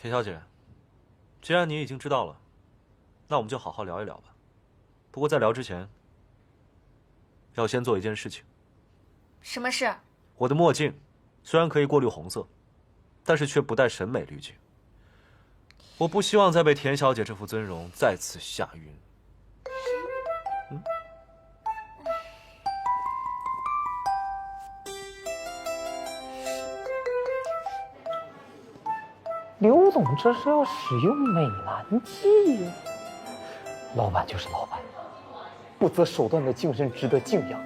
田小姐，既然你已经知道了，那我们就好好聊一聊吧。不过在聊之前，要先做一件事情。什么事？我的墨镜虽然可以过滤红色，但是却不带审美滤镜。我不希望再被田小姐这副尊容再次吓晕。刘总这是要使用美男计呀！老板就是老板，不择手段的精神值得敬仰。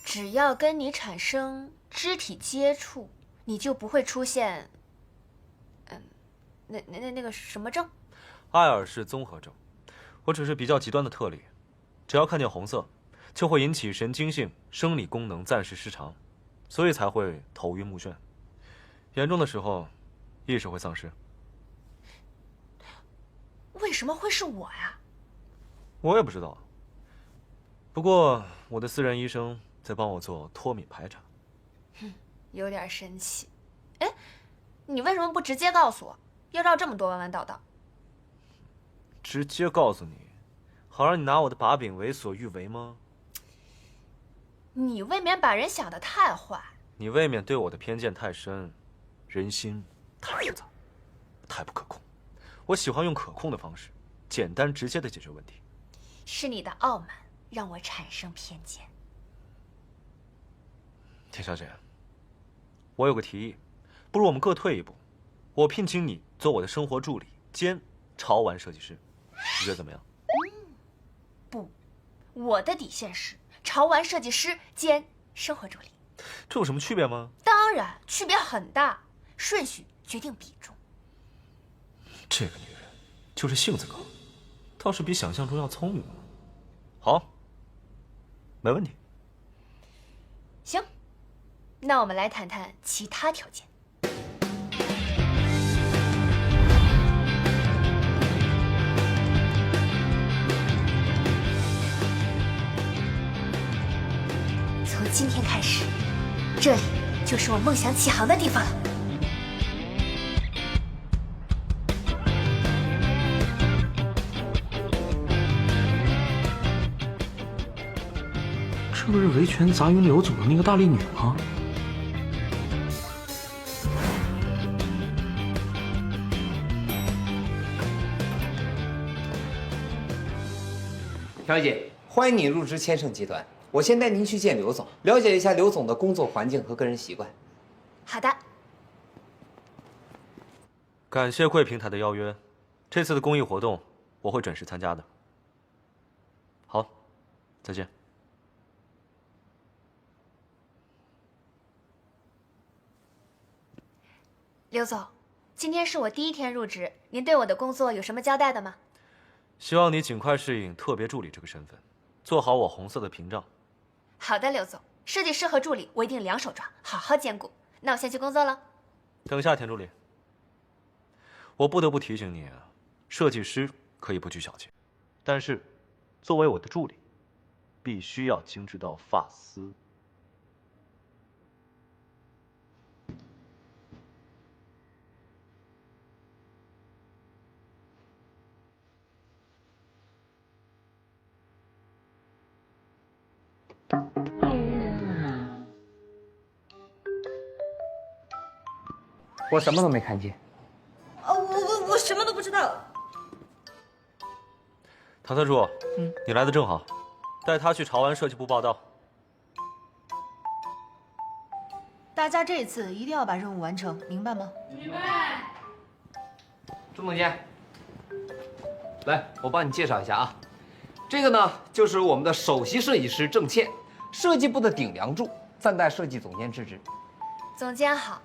只要跟你产生肢体接触，你就不会出现，那个什么症？艾尔氏综合症。我只是比较极端的特例，只要看见红色，就会引起神经性生理功能暂时失常，所以才会头晕目眩。严重的时候，意识会丧失。为什么会是我呀？我也不知道。不过我的私人医生在帮我做脱敏排查。有点生气。哎，你为什么不直接告诉我？要绕这么多弯弯道道？直接告诉你，好让你拿我的把柄为所欲为吗？你未免把人想得太坏。你未免对我的偏见太深，人心太复杂，太不可控。我喜欢用可控的方式，简单直接的解决问题。是你的傲慢让我产生偏见。田小姐，我有个提议，不如我们各退一步，我聘请你做我的生活助理兼潮玩设计师，你觉得怎么样？不，我的底线是潮玩设计师兼生活助理。这有什么区别吗？当然，区别很大，顺序决定比重。这个女人就是性子高，倒是比想象中要聪明。好，没问题。行，那我们来谈谈其他条件。从今天开始，这里就是我梦想起航的地方了。这不是维权砸晕刘总的那个大力女吗？小姐，欢迎你入职千盛集团。我先带您去见刘总，了解一下刘总的工作环境和个人习惯。好的。感谢贵平台的邀约，这次的公益活动我会准时参加的。好，再见。刘总，今天是我第一天入职，您对我的工作有什么交代的吗？希望你尽快适应特别助理这个身份，做好我红色的屏障。好的，刘总，设计师和助理我一定两手抓，好好兼顾。那我先去工作了。等一下，田助理，我不得不提醒你啊，设计师可以不拘小节，但是作为我的助理，必须要精致到发丝。我什么都没看见。我什么都不知道。唐特助，你来的正好，带他去潮玩设计部报道。大家这次一定要把任务完成，明白吗？明白。钟总监，来，我帮你介绍一下啊。这个呢，就是我们的首席设计师郑倩，设计部的顶梁柱，暂代设计总监之职。总监好。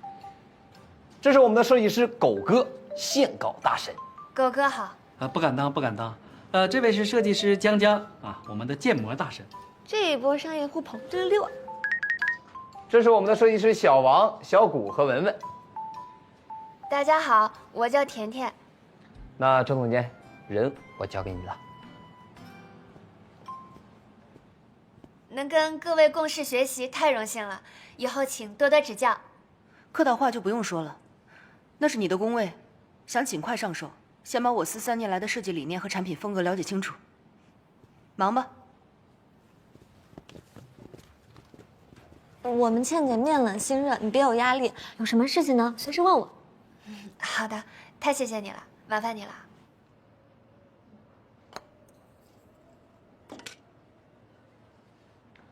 这是我们的设计师狗哥，线稿大神。狗哥好。不敢当，不敢当。这位是设计师江江啊，我们的建模大神。这一波商业互捧真溜啊！这是我们的设计师小王、小谷和文文。大家好，我叫甜甜。那郑总监，人我交给你了。能跟各位共事学习，太荣幸了。以后请多多指教。客套话就不用说了，那是你的工位，想尽快上手，先把我司3年来的设计理念和产品风格了解清楚。忙吧。我们欠点面冷心热，你别有压力。有什么事情呢，随时问我。好的，太谢谢你了，麻烦你了。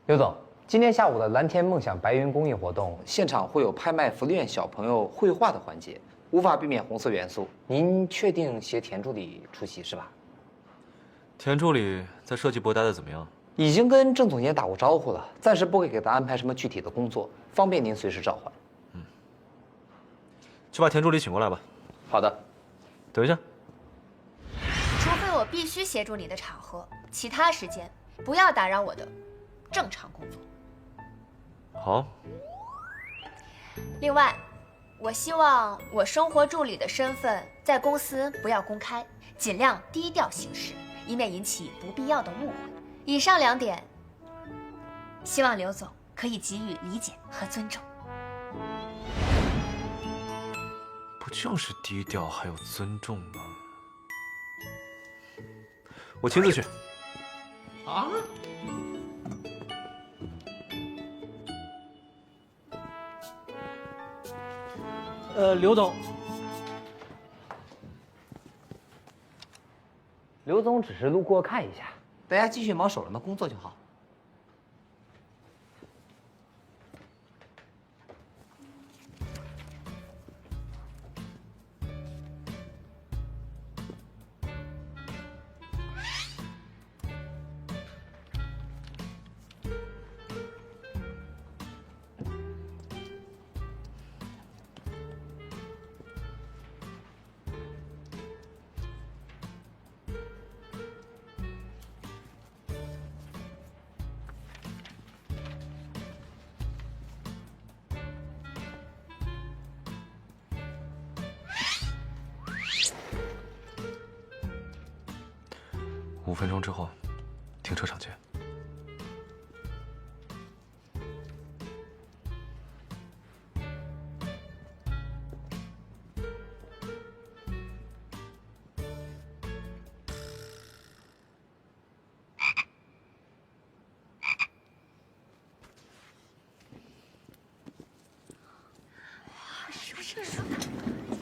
刘总，今天下午的蓝天梦想白云公益活动，现场会有拍卖福利院小朋友绘画的环节，无法避免红色元素。您确定携田助理出席是吧？田助理在设计部待的怎么样？已经跟郑总监打过招呼了，暂时不会给他安排什么具体的工作，方便您随时召唤。去把田助理请过来吧。好的。等一下。除非我必须协助你的场合，其他时间不要打扰我的正常工作。好。另外，我希望我生活助理的身份在公司不要公开，尽量低调行事，以免引起不必要的误会。以上2点，希望刘总可以给予理解和尊重。不就是低调还有尊重吗？我亲自去。啊？刘总，刘总只是路过看一下。大家继续忙手上的工作就好。5分钟之后，停车场见。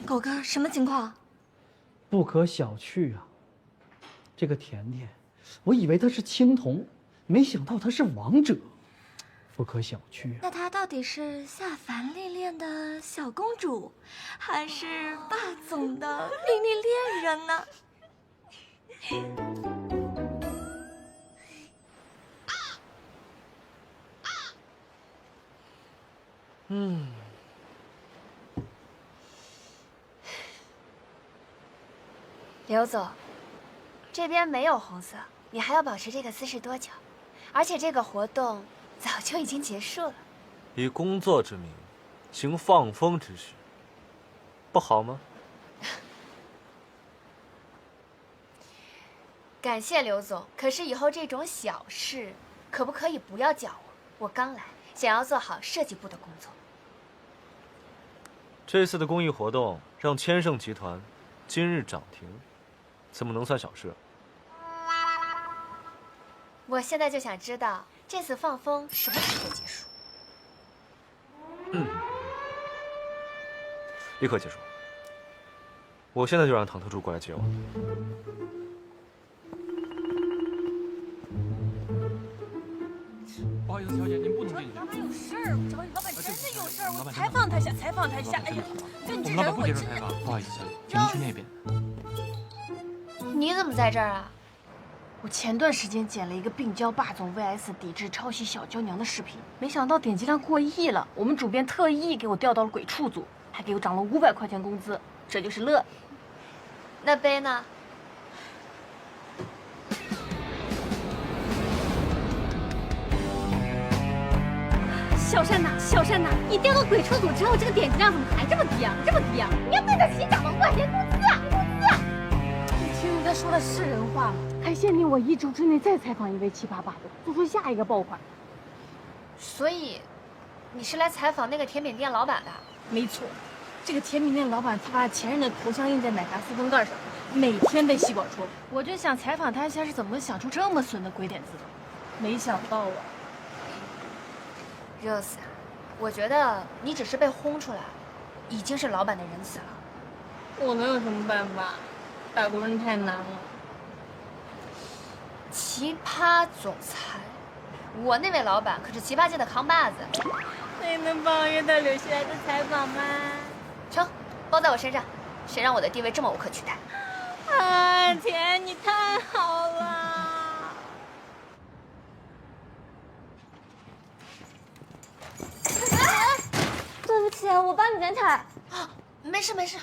狗哥，什么情况？不可小觑啊！这个甜甜，我以为她是青铜，没想到她是王者，不可小觑啊！那她到底是下凡历练的小公主，还是霸总的秘密恋人呢？刘总，这边没有红色，你还要保持这个姿势多久？而且这个活动早就已经结束了。以工作之名，行放风之事，不好吗？感谢刘总，可是以后这种小事，可不可以不要叫我？我刚来，想要做好设计部的工作。这次的公益活动让千盛集团今日涨停，怎么能算小事？我现在就想知道这次放风什么时候结束？立刻结束。我现在就让唐特助过来接我。不好意思，小姐，您不能进去。老板有事儿，老板真的有事儿，我采访他一下，采访他一下。哎呀，这我们老板不接受采访，不好意思，小姐，请您去那边。你怎么在这儿啊？我前段时间剪了一个病娇霸总 VS 抵制抄袭小娇娘的视频，没想到点击量过亿了。我们主编特意给我调到了鬼畜组，还给我涨了500块钱工资，这就是乐。那杯呢？小山呐，小山呐，你调到鬼畜组之后，这个点击量怎么还这么低啊？这么低啊！你要对得起涨了5块钱工资啊！你听人家说的是人话吗？还限定我1周之内再采访一位奇葩霸总，做出下一个爆款。所以，你是来采访那个甜品店老板的？没错，这个甜品店老板他把前任的头像印在奶茶塑封盖上，每天被吸饱戳。我就想采访他一下是怎么想出这么损的鬼点子的，没想到啊。Rose，我觉得你只是被轰出来，已经是老板的仁慈了。我能有什么办法？打工人太难了。奇葩总裁，我那位老板可是奇葩界的扛把子。那你能帮我约他留下来的采访吗？成，包在我身上。谁让我的地位这么无可取代？啊，甜，你太好了。对不起，我帮你捡起来。啊，没事没事。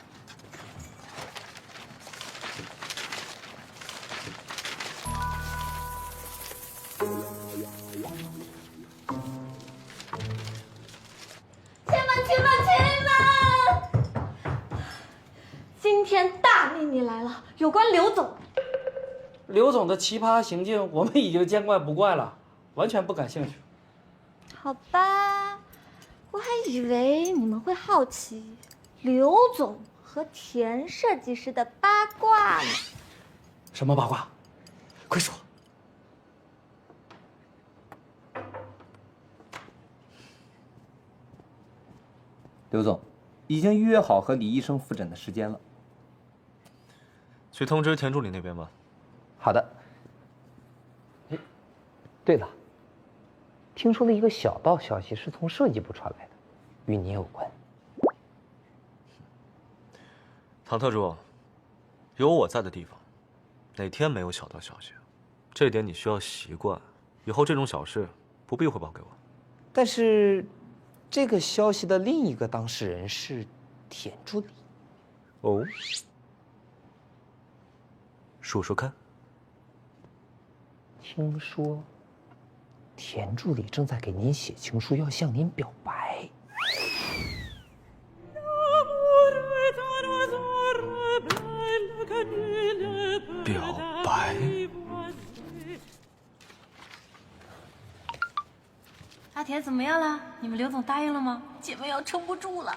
今天大秘密来了，有关刘总。刘总的奇葩行径，我们已经见怪不怪了，完全不感兴趣。好吧，我还以为你们会好奇刘总和田设计师的八卦呢。什么八卦？快说。刘总，已经预约好和李医生复诊的时间了。去通知田助理那边吧。好的。哎，对了，听说了一个小道消息，是从设计部传来的，与你有关。唐特助，有我在的地方，哪天没有小道消息？这点你需要习惯，以后这种小事不必汇报给我。但是，这个消息的另一个当事人是田助理。哦，说说看。听说田助理正在给您写情书，要向您表白。表白？阿田怎么样了？你们刘总答应了吗？姐妹要撑不住了。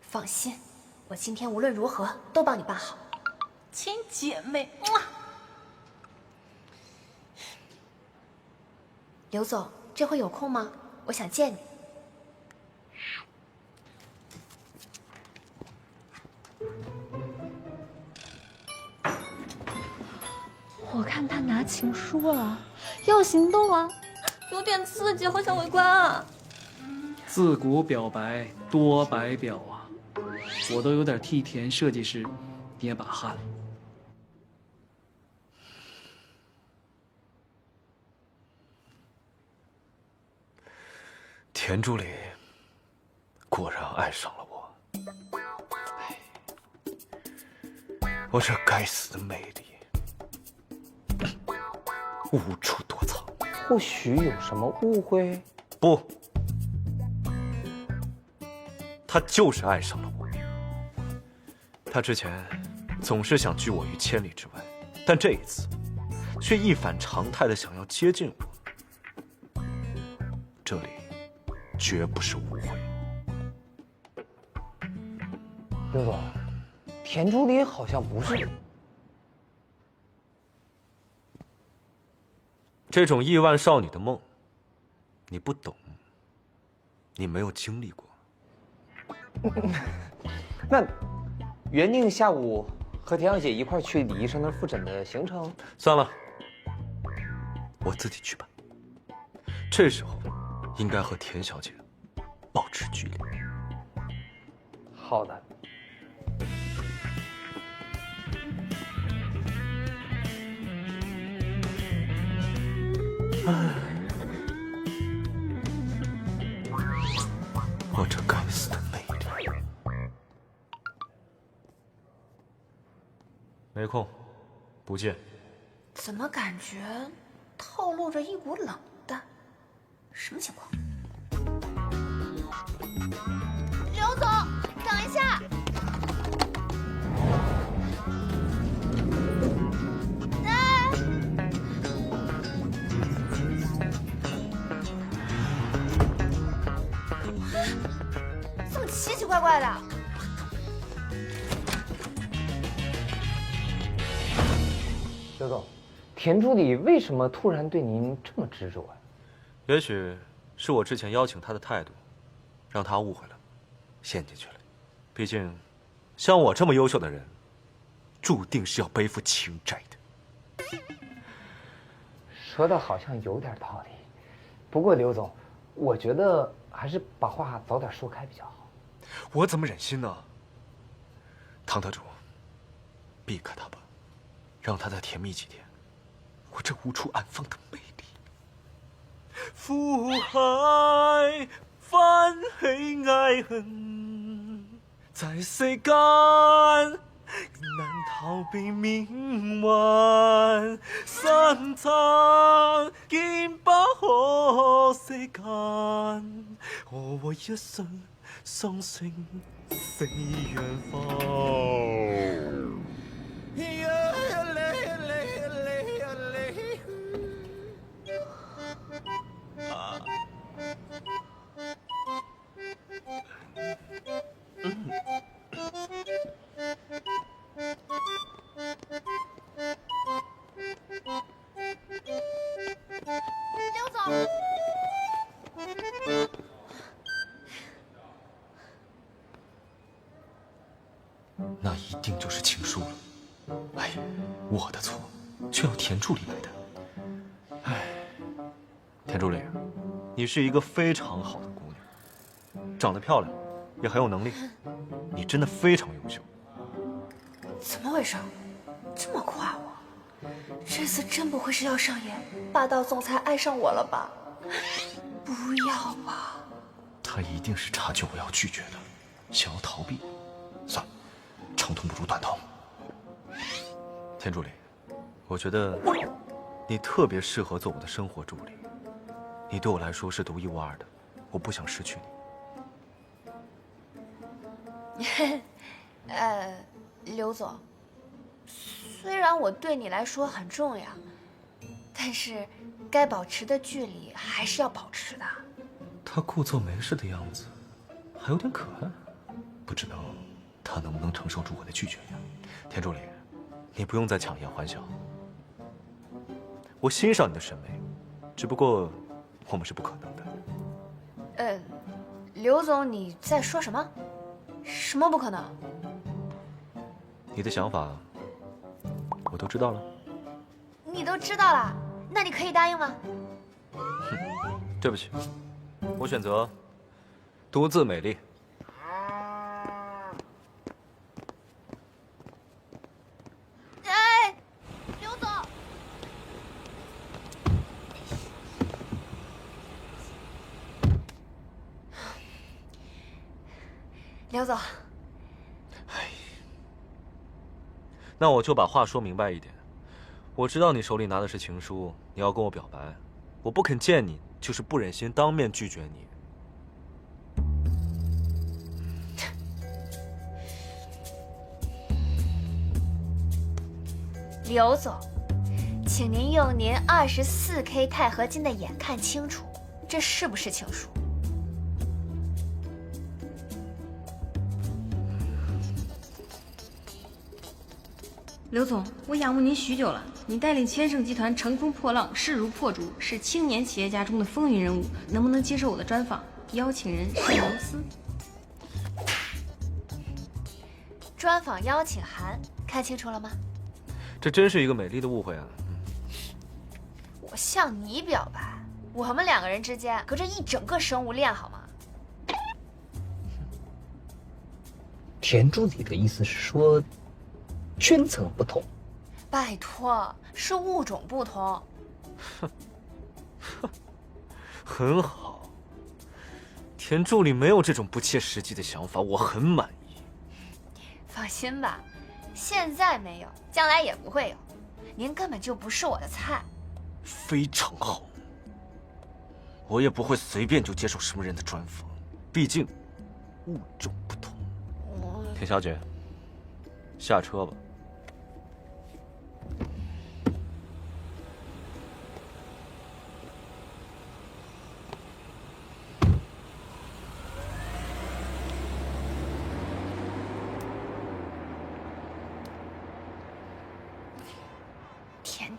放心，我今天无论如何都帮你办好。亲姐妹，刘总，这回有空吗？我想见你。我看他拿情书了，要行动啊，有点刺激，好想围观啊！自古表白多白表啊，我都有点替田设计师捏把汗了。田助理果然爱上了我，我这该死的魅力无处躲藏。或许有什么误会？不，他就是爱上了我。他之前总是想拒我于千里之外，但这一次却一反常态的想要接近我。这里绝不是误会。刘总，田助理好像不是。这种亿万少女的梦，你不懂，你没有经历过。那原定下午和田小姐一块儿去李医生那儿复诊的行程，算了，我自己去吧。这时候应该和田小姐保持距离。好的。我这该死的魅力。没空，不见。怎么感觉透露着一股冷淡？什么情况？刘总，等一下！奇奇怪怪的。刘总，田助理为什么突然对您这么执着啊？也许是我之前邀请他的态度，让他误会了，陷进去了。毕竟，像我这么优秀的人，注定是要背负情债的。说的好像有点道理，不过刘总，我觉得还是把话早点说开比较好。我怎么忍心呢？唐特主，避开他吧，让他再甜蜜几天。我这无处安放的魅力。苦海翻起爱恨，在世間難逃避命運，深藏見不可世間，我一生相信四遠方。刘总，那一定就是情书了。哎，我的错，却要田助理来的。哎，田助理，你是一个非常好的姑娘，长得漂亮，也很有能力，你真的非常优秀。怎么回事？这么夸我？这次真不会是要上演霸道总裁爱上我了吧？不要吧！他一定是察觉我要拒绝的，想要逃避。算了，长痛不如短痛。田助理，我觉得你特别适合做我的生活助理。你对我来说是独一无二的，我不想失去你。刘总，虽然我对你来说很重要，但是该保持的距离还是要保持的。他故作没事的样子，还有点可爱，不知道他能不能承受住我的拒绝呀？田助理，你不用再强颜欢笑。我欣赏你的审美，只不过我们是不可能的。刘总，你在说什么？什么不可能？你的想法我都知道了。你都知道了，那你可以答应吗？对不起，我选择独自美丽。哎，刘总，刘总，那我就把话说明白一点。我知道你手里拿的是情书，你要跟我表白，我不肯见你，就是不忍心当面拒绝你。刘总，请您用您24K 钛合金的眼看清楚，这是不是情书？刘总，我仰慕您许久了。你带领千盛集团乘风破浪，势如破竹，是青年企业家中的风云人物，能不能接受我的专访？邀请人是刘思。专访邀请函看清楚了吗？这真是一个美丽的误会啊！我向你表白，我们2个人之间隔着一整个生物链，好吗？田助理的意思是说，圈层不同。拜托，是物种不同。很好，田助理没有这种不切实际的想法，我很满意。放心吧，现在没有，将来也不会有。您根本就不是我的菜。非常好，我也不会随便就接受什么人的专访，毕竟物种不同。田小姐，下车吧。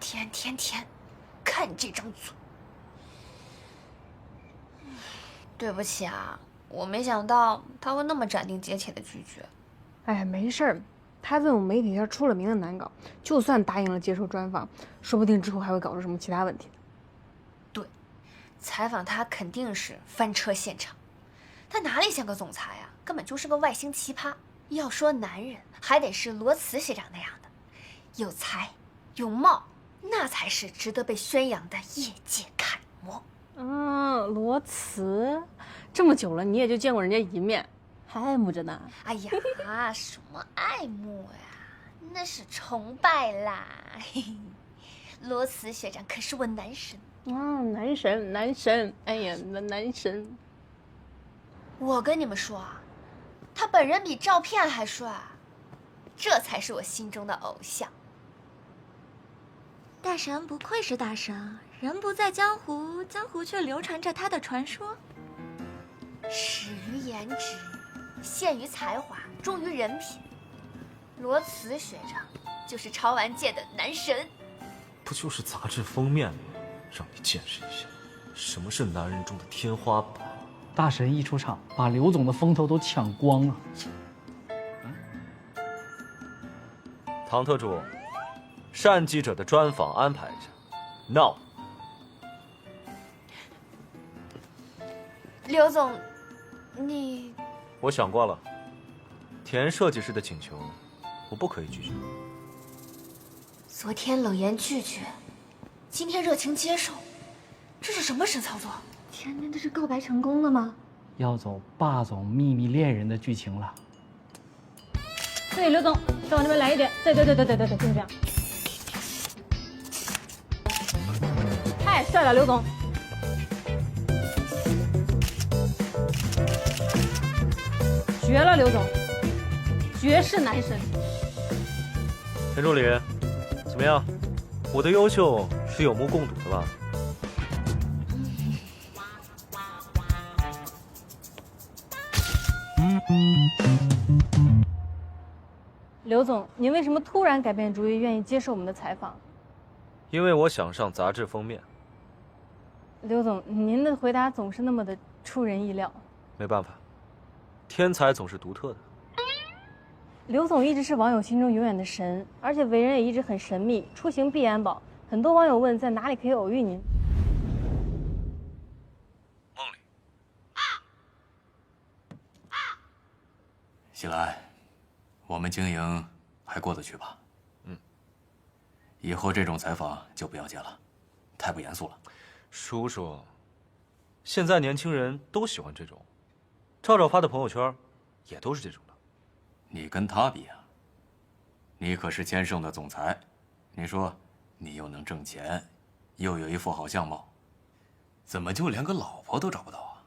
甜，看你这张嘴。对不起啊，我没想到他会那么斩钉截铁的拒绝。哎，没事儿，他这种媒体圈出了名的难搞，就算答应了接受专访，说不定之后还会搞出什么其他问题。对，采访他肯定是翻车现场。他哪里像个总裁啊，根本就是个外星奇葩。要说男人，还得是罗茨学长那样的，有才有貌，那才是值得被宣扬的业界楷模。罗茨，这么久了你也就见过人家一面，还爱慕着呢。哎呀，什么爱慕呀，那是崇拜啦。嘿嘿，罗茨学长可是我男神。男神，哎呀，男神。我跟你们说啊，他本人比照片还帅，这才是我心中的偶像。大神不愧是大神，人不在江湖，江湖却流传着他的传说。始于颜值，陷于才华，忠于人品。罗茨学长就是潮玩界的男神。不就是杂志封面吗？让你见识一下什么是男人中的天花板。大神一出场，把刘总的风头都抢光了。唐特助，单记者的专访安排一下。Now。刘总，你……我想过了，田设计师的请求，我不可以拒绝。昨天冷言拒绝，今天热情接受，这是什么神操作？天哪，这是告白成功了吗？要走霸总秘密恋人的剧情了。对，刘总，再往这边来一点。对，就是这样。太帅了，刘总。绝了，刘总，绝世男神。田助理，怎么样？我的优秀是有目共睹的吧？刘总，您为什么突然改变主意，愿意接受我们的采访？因为我想上杂志封面。刘总，您的回答总是那么的出人意料。没办法，天才总是独特的。刘总一直是网友心中永远的神，而且为人也一直很神秘，出行必安保。很多网友问在哪里可以偶遇您。梦里。喜来，我们经营还过得去吧？以后这种采访就不要接了，太不严肃了。叔叔，现在年轻人都喜欢这种，赵赵发的朋友圈也都是这种的。你跟他比啊？你可是千盛的总裁，你说你又能挣钱，又有一副好相貌，怎么就连个老婆都找不到啊？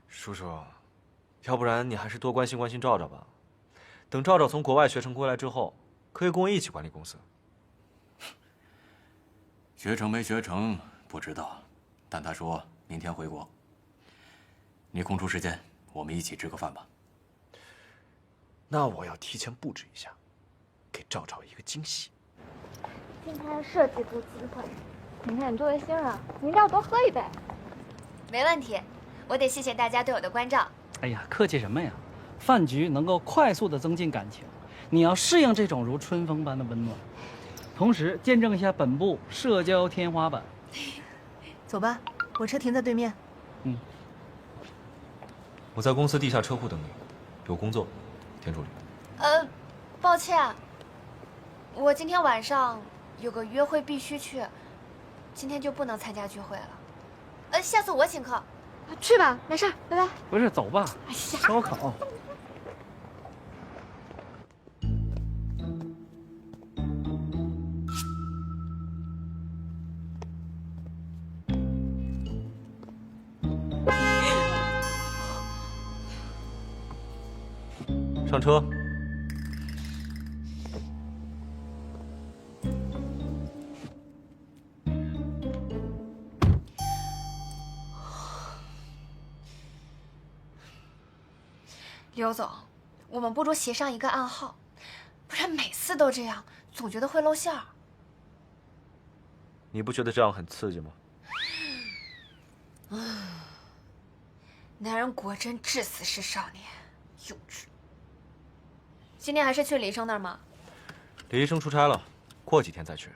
叔叔，要不然你还是多关心关心赵赵吧。等赵赵从国外学成归来之后，可以跟我一起管理公司。学成没学成不知道，但他说明天回国。你空出时间，我们一起吃个饭吧。那我要提前布置一下，给赵赵一个惊喜。今天设计部集会，你看你作为新人，你应该要多喝一杯。没问题，我得谢谢大家对我的关照。哎呀，客气什么呀？饭局能够快速的增进感情，你要适应这种如春风般的温暖，同时见证一下本部社交天花板。走吧，我车停在对面。我在公司地下车库等你，有工作，田助理。抱歉，我今天晚上有个约会必须去，今天就不能参加聚会了。下次我请客。去吧，没事，拜拜。不是，走吧。烧烤。上车。刘总，我们不如协商一个暗号，不然每次都这样，总觉得会露馅儿。你不觉得这样很刺激吗？男人果真至死是少年，幼稚。今天还是去李医生那儿吗？李医生出差了，过几天再去。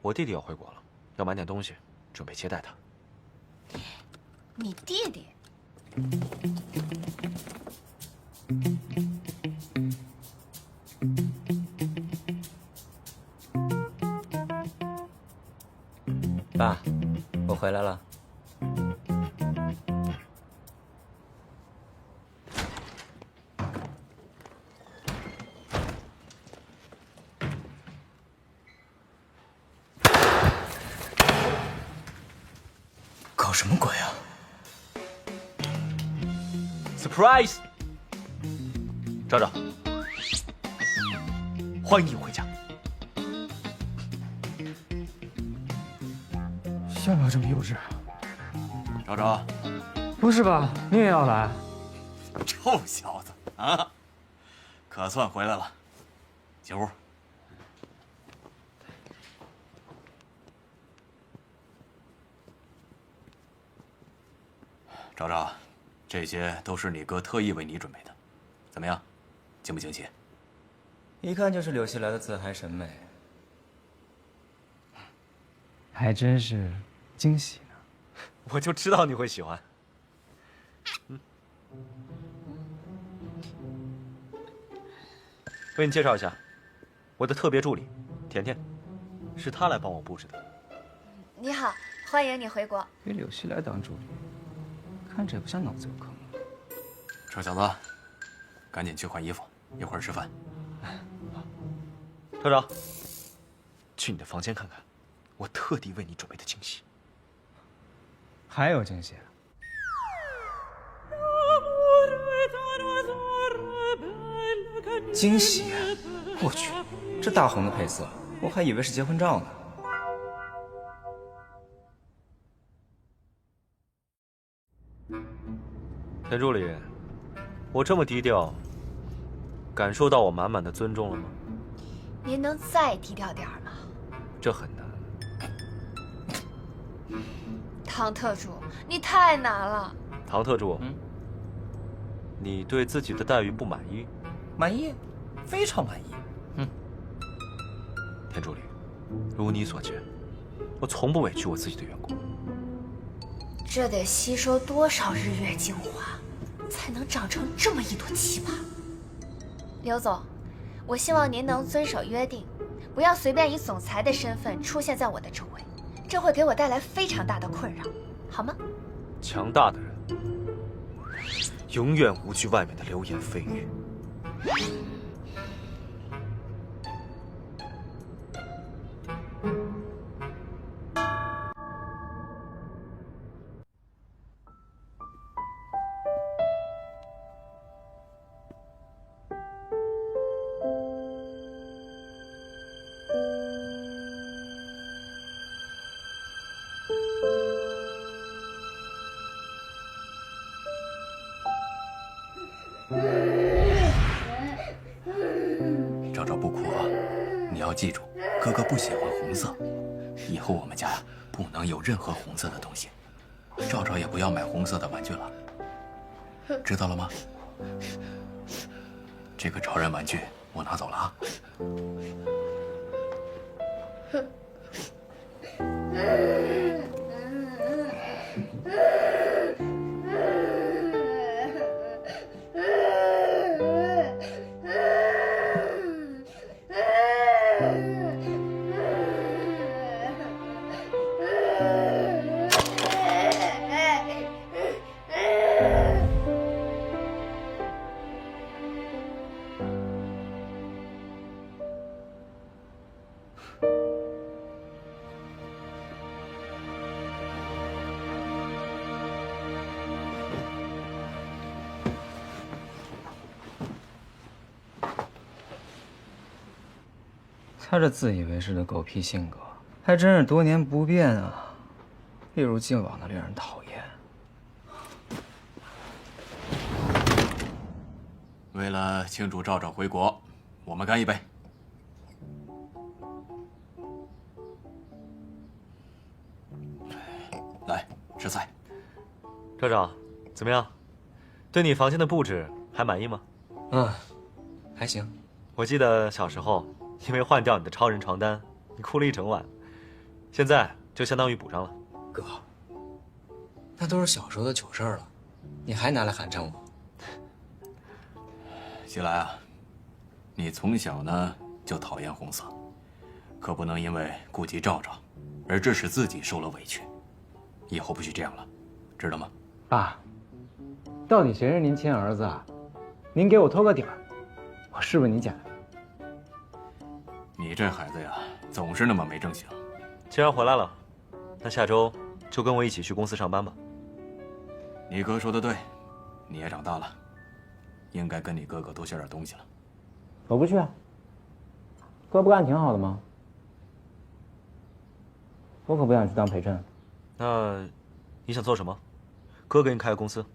我弟弟要回国了，要买点东西，准备接待他。你弟弟？爸，我回来了。搞什么鬼啊 ！Surprise！ 赵赵，欢迎你回家。像不要这么幼稚？赵赵，不是吧？你也要来？臭小子啊！可算回来了，进屋。赵赵，这些都是你哥特意为你准备的，怎么样，惊不惊喜？一看就是柳溪来的自嗨审美，还真是惊喜呢。我就知道你会喜欢。为你介绍一下，我的特别助理，甜甜，是她来帮我布置的。你好，欢迎你回国。给柳溪来当助理，看着也不像脑子有坑。臭小子，赶紧去换衣服，一会儿吃饭。赵赵，去你的房间看看，我特地为你准备的惊喜。还有惊喜？惊喜！我去，这大红的配色，我还以为是结婚照呢。田助理，我这么低调，感受到我满满的尊重了吗？您能再低调点吗？这很难。唐特助，你太难了。唐特助，你对自己的待遇不满意？满意，非常满意。田助理，如你所见，我从不委屈我自己的员工。这得吸收多少日月精华，才能长成这么一朵奇葩？刘总，我希望您能遵守约定，不要随便以总裁的身份出现在我的周围，这会给我带来非常大的困扰，好吗？强大的人永远无惧外面的流言蜚语。赵赵不哭啊！你要记住，哥哥不喜欢红色，以后我们家呀不能有任何红色的东西。赵赵也不要买红色的玩具了，知道了吗？这个超人玩具我拿走了啊。他这自以为是的狗屁性格，还真是多年不变啊，一如既往的令人讨厌。为了庆祝赵赵回国，我们干一杯。吃菜。赵长，怎么样？对你房间的布置还满意吗？还行。我记得小时候，因为换掉你的超人床单，你哭了一整晚，现在就相当于补上了。哥，那都是小时候的糗事了，你还拿来寒碜我？西来啊，你从小呢就讨厌红色，可不能因为顾及赵赵，而致使自己受了委屈。以后不许这样了，知道吗？爸，到底谁是您亲儿子啊？您给我透个底儿，我是不是您捡的？你这孩子呀，总是那么没正形。既然回来了，那下周就跟我一起去公司上班吧。你哥说的对，你也长大了，应该跟你哥哥多学点东西了。我不去啊，哥不干挺好的吗？我可不想去当陪衬。那你想做什么？哥给你开个公司。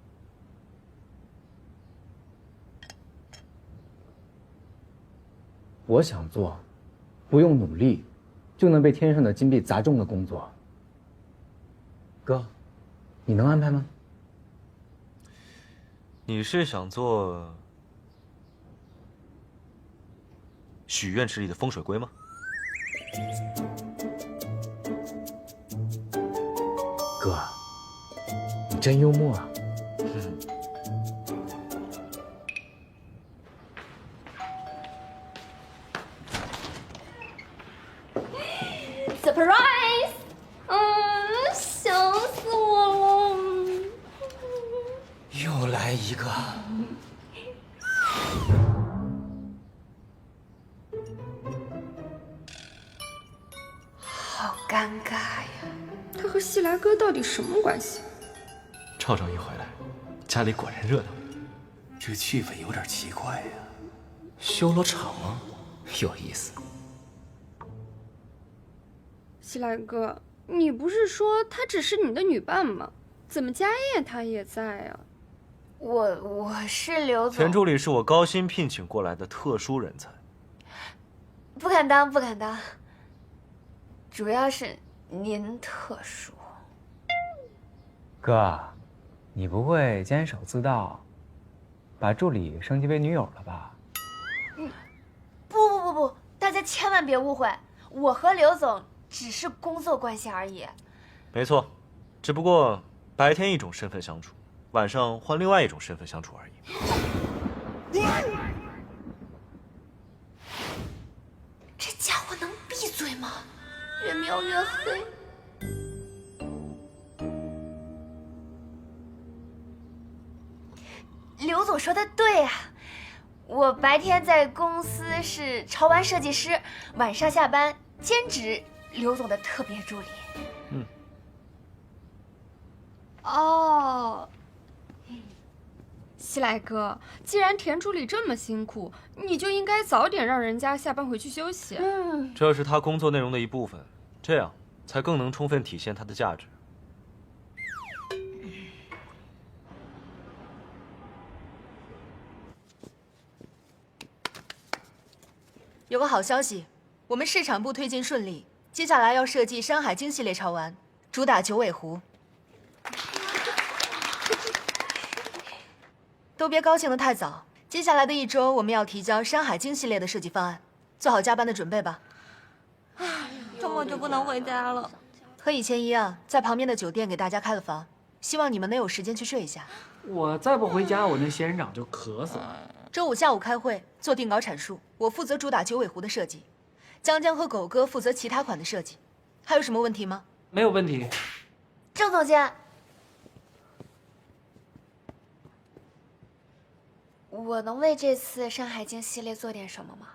我想做不用努力就能被天上的金币砸中的工作。哥，你能安排吗？你是想做许愿池里的风水龟吗？哥，你真幽默啊！ Surprise！ 想死我了！又来一个。好尴尬呀！他和西来哥到底什么关系？赵赵一回来，家里果然热闹。这气氛有点奇怪呀。修罗场吗？有意思。 西来哥，你不是说她只是你的女伴吗？怎么家业她也在啊？我是刘总。田助理是我高薪聘请过来的特殊人才。不敢当，不敢当。主要是您特殊。哥，你不会监守自盗，把助理升级为女友了吧？不，大家千万别误会，我和刘总。 只是工作关系而已。没错，只不过白天一种身份相处，晚上换另外一种身份相处而已。这家伙能闭嘴吗？越描越黑。刘总说的对啊，我白天在公司是潮玩设计师，晚上下班兼职。 刘总的特别助理。哦，西来哥，既然田助理这么辛苦，你就应该早点让人家下班回去休息。这是他工作内容的一部分，这样才更能充分体现他的价值。有个好消息，我们市场部推进顺利。 接下来要设计《山海经》系列潮玩，主打九尾狐。都别高兴得太早，接下来的1周我们要提交《山海经》系列的设计方案，做好加班的准备吧。周末就不能回家了。和以前一样，在旁边的酒店给大家开了房，希望你们能有时间去睡一下。我再不回家，我那仙人掌就渴死了。周5下午开会做定稿阐述，我负责主打九尾狐的设计。 江江和狗哥负责其他款的设计，还有什么问题吗？没有问题。郑总监，我能为这次《山海经》系列做点什么吗？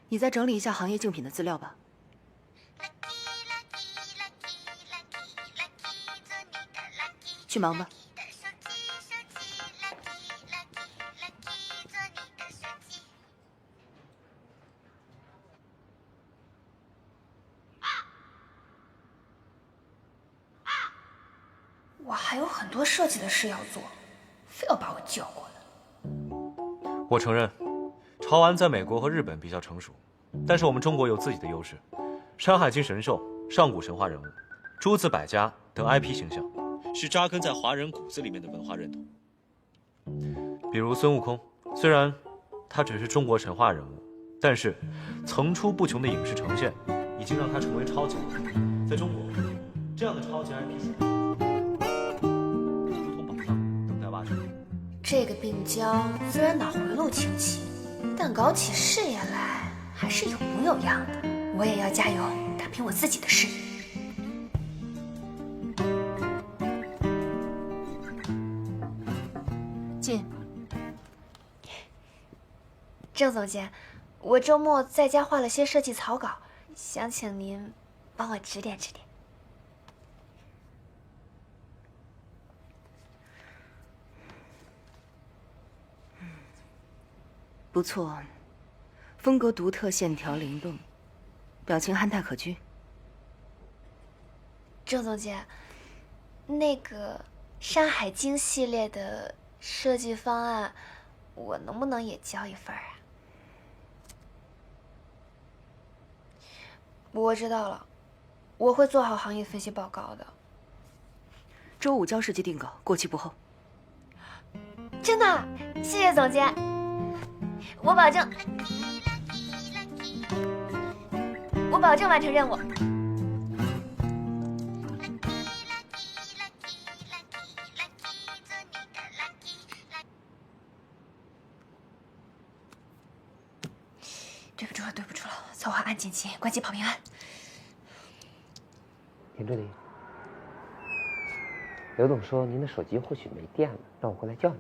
你再整理一下行业竞品的资料吧。去忙吧。 我还有很多设计的事要做，非要把我叫过来。我承认，潮玩在美国和日本比较成熟，但是我们中国有自己的优势，《山海经》神兽、上古神话人物、诸子百家等 IP 形象，是扎根在华人骨子里面的文化认同。比如孙悟空，虽然他只是中国神话人物，但是层出不穷的影视呈现已经让他成为超级人物。在中国，这样的超级 IP 如同宝藏，等待挖掘。这个病娇虽然脑回路清奇，但搞起事业来还是有模有样的。我也要加油，打拼我自己的事业。进。郑总监，我周末在家画了些设计草稿，想请您帮我指点指点。不错，风格独特，线条灵动，表情憨态可掬。郑总监，那个《山海经》系列的设计方案，我能不能也交一份啊？我知道了，我会做好行业分析报告的。周五交设计定稿，过期不候。真的，谢谢总监，我保证完成任务。对不住了，对不住了，策划案紧急，关机跑平安。田助理，刘总说您的手机或许没电了，让我过来叫您。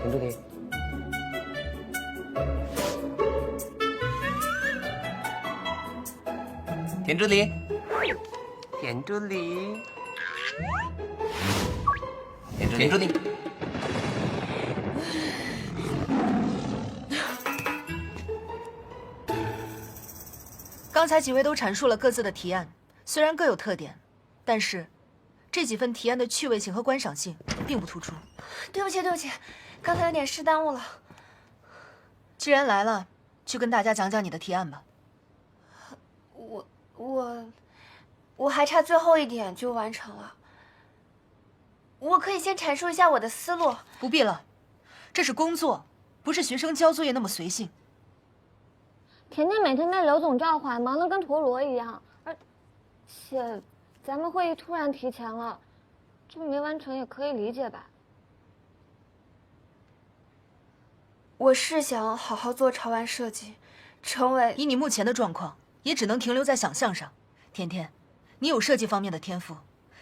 田助理。田助理，田助理，田助理。刚才几位都阐述了各自的提案，虽然各有特点，但是这几份提案的趣味性和观赏性并不突出。对不起，对不起，刚才有点事耽误了。既然来了，去跟大家讲讲你的提案吧。我还差最后一点就完成了。我可以先阐述一下我的思路。不必了，这是工作，不是学生交作业那么随性。甜甜每天被刘总召唤，忙得跟陀螺一样，而且咱们会议突然提前了，这没完成也可以理解吧？我是想好好做潮玩设计，成为……以你目前的状况，也只能停留在想象上。甜甜，你有设计方面的天赋，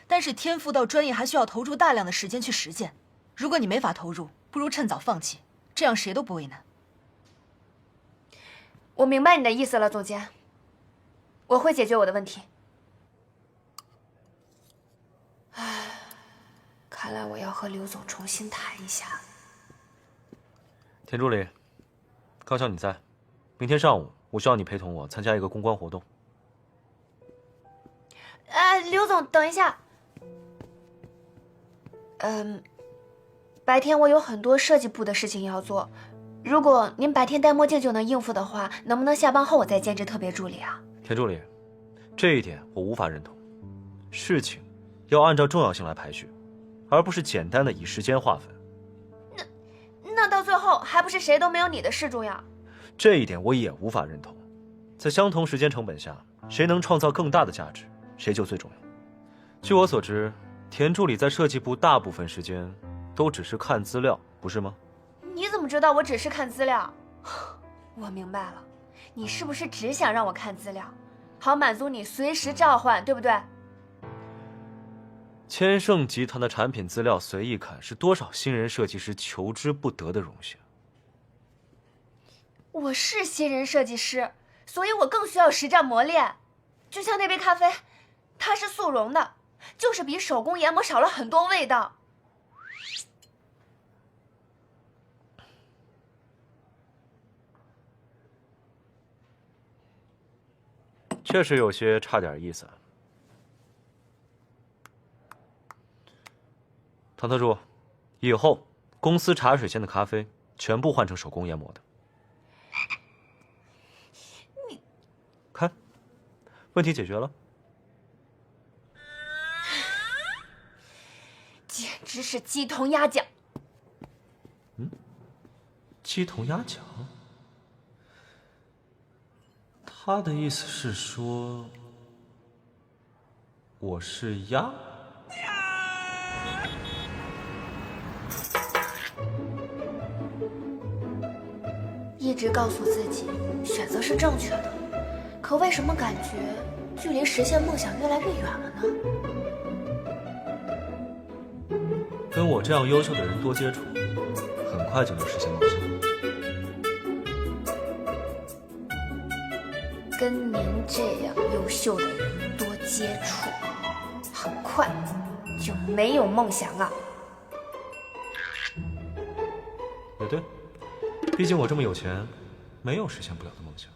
但是天赋到专业还需要投入大量的时间去实践。如果你没法投入，不如趁早放弃，这样谁都不为难。我明白你的意思了，总监。我会解决我的问题。唉，看来我要和刘总重新谈一下。田助理，刚巧你在，明天上午我需要你陪同我参加一个公关活动。刘总，等一下。白天我有很多设计部的事情要做，如果您白天戴墨镜就能应付的话，能不能下班后我再兼职特别助理啊？田助理，这一点我无法认同。事情要按照重要性来排序，而不是简单的以时间划分。那到最后还不是谁都没有你的事重要？这一点我也无法认同。在相同时间成本下，谁能创造更大的价值，谁就最重要。据我所知，田助理在设计部大部分时间都只是看资料，不是吗？你怎么知道我只是看资料？我明白了，你是不是只想让我看资料，好满足你随时召唤，对不对？千盛集团的产品资料随意看，是多少新人设计师求之不得的荣幸。我是新人设计师，所以我更需要实战磨练。就像那杯咖啡，它是速溶的，就是比手工研磨少了很多味道。确实有些差点意思。唐特助，以后公司茶水间的咖啡全部换成手工研磨的。看，问题解决了。简直是鸡同鸭讲。鸡同鸭讲？他的意思是说，我是鸭？一直告诉自己选择是正确的，可为什么感觉距离实现梦想越来越远了呢？跟我这样优秀的人多接触，很快就能实现梦想。跟您这样优秀的人多接触，很快就没有梦想了。也对，毕竟我这么有钱，没有实现不了的梦想。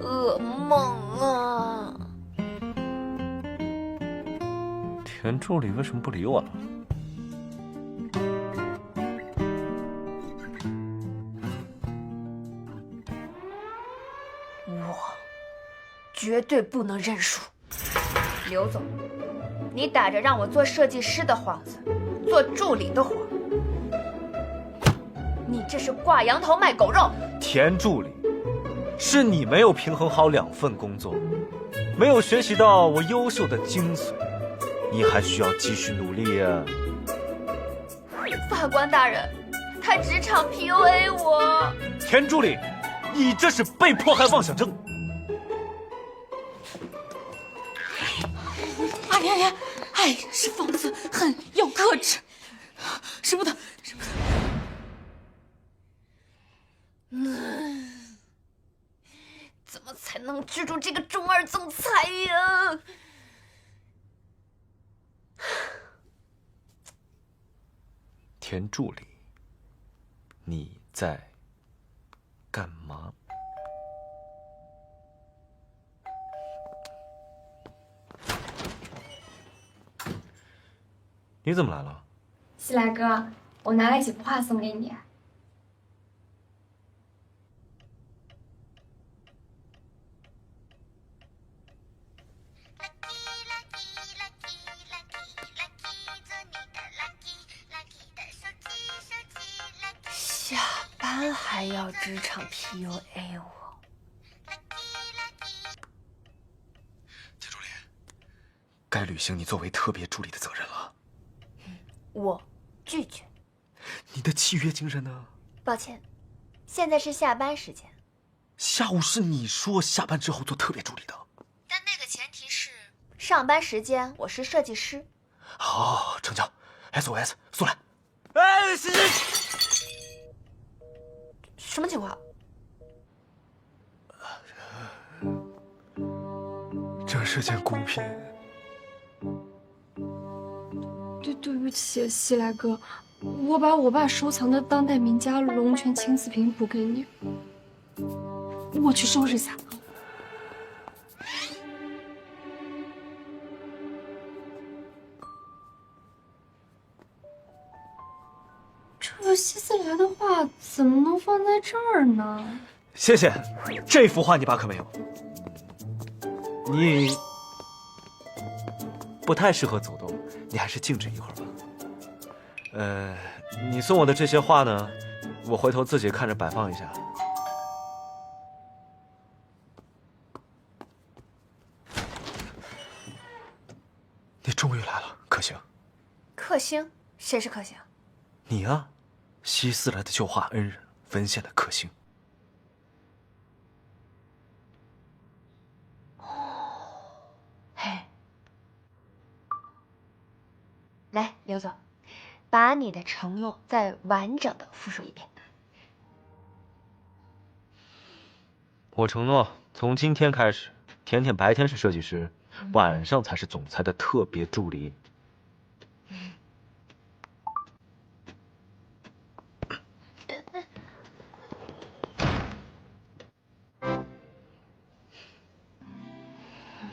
噩梦啊！田助理为什么不理我了？我绝对不能认输。刘总，你打着让我做设计师的幌子，做助理的活，你这是挂羊头卖狗肉。田助理，是你没有平衡好2份工作，没有学习到我优秀的精髓，你还需要继续努力呀。法官大人，他职场 PUA 我。田助理，你这是被迫害妄想症。阿莲，爱是放肆，恨要克制，使不得，使不得。怎么才能制住这个中二总裁呀？田助理，你在干嘛？你怎么来了？西来哥，我拿了几幅画送给你。下班还要职场 PUA 我？田助理，该履行你作为特别助理的责任了。我拒绝。你的契约精神呢？抱歉，现在是下班时间。下午是你说下班之后做特别助理的。但那个前提是上班时间我是设计师。好，成交。SOS， 速来。哎，行。什么情况？这是件古品。对不起，西来哥，我把我爸收藏的当代名家龙泉青瓷瓶补给你，我去收拾一下。这希斯莱的画怎么能放在这儿呢？谢谢，这幅画你爸可没有。你不太适合走动，你还是静止一会儿吧。你送我的这些画呢，我回头自己看着摆放一下。你终于来了，克星。克星？谁是克星？你啊，希斯莱的旧画恩人，文献的克星。嘿，来，刘总，把你的承诺再完整的复述一遍。我承诺，从今天开始，甜甜白天是设计师，晚上才是总裁的特别助理。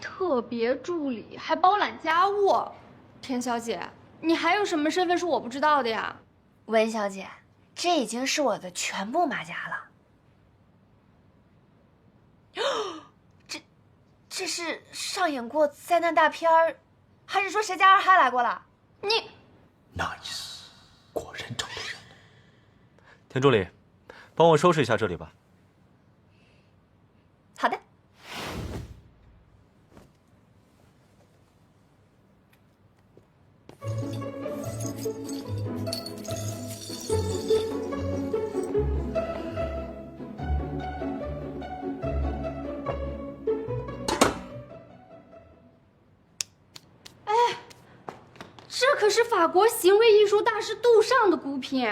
特别助理，还包揽家务。田小姐，你还有什么身份是我不知道的呀？文小姐，这已经是我的全部马甲了。这是上演过灾难大片儿，还是说谁家二嗨来过了？你 ，nice， 果然找对人了。田助理，帮我收拾一下这里吧。好的。这可是法国行为艺术大师杜尚的孤品，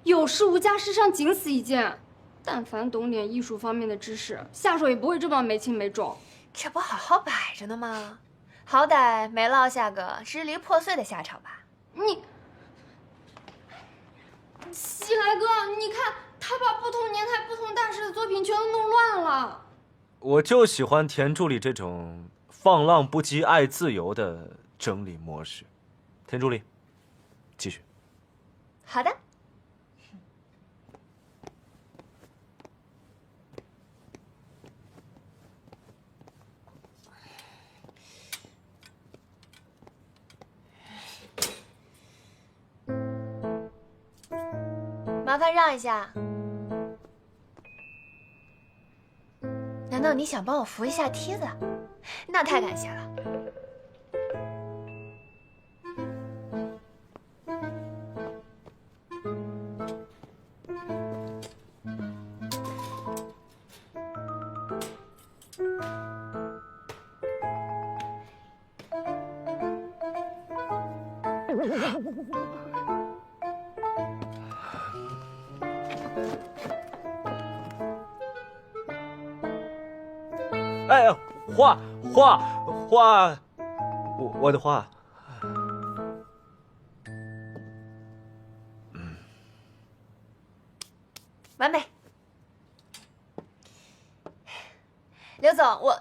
有事无家，世上仅此一件。但凡懂点艺术方面的知识，下手也不会这么没轻没重。这不好好摆着呢吗？好歹没落下个支离破碎的下场吧？你，西来哥，你看他把不同年代、不同大师的作品全都弄乱了。我就喜欢田助理这种放浪不羁、爱自由的整理模式。田助理，继续。好的。麻烦让一下。难道你想帮我扶一下梯子？那太感谢了。哎，画，我的画。完美。刘总，我。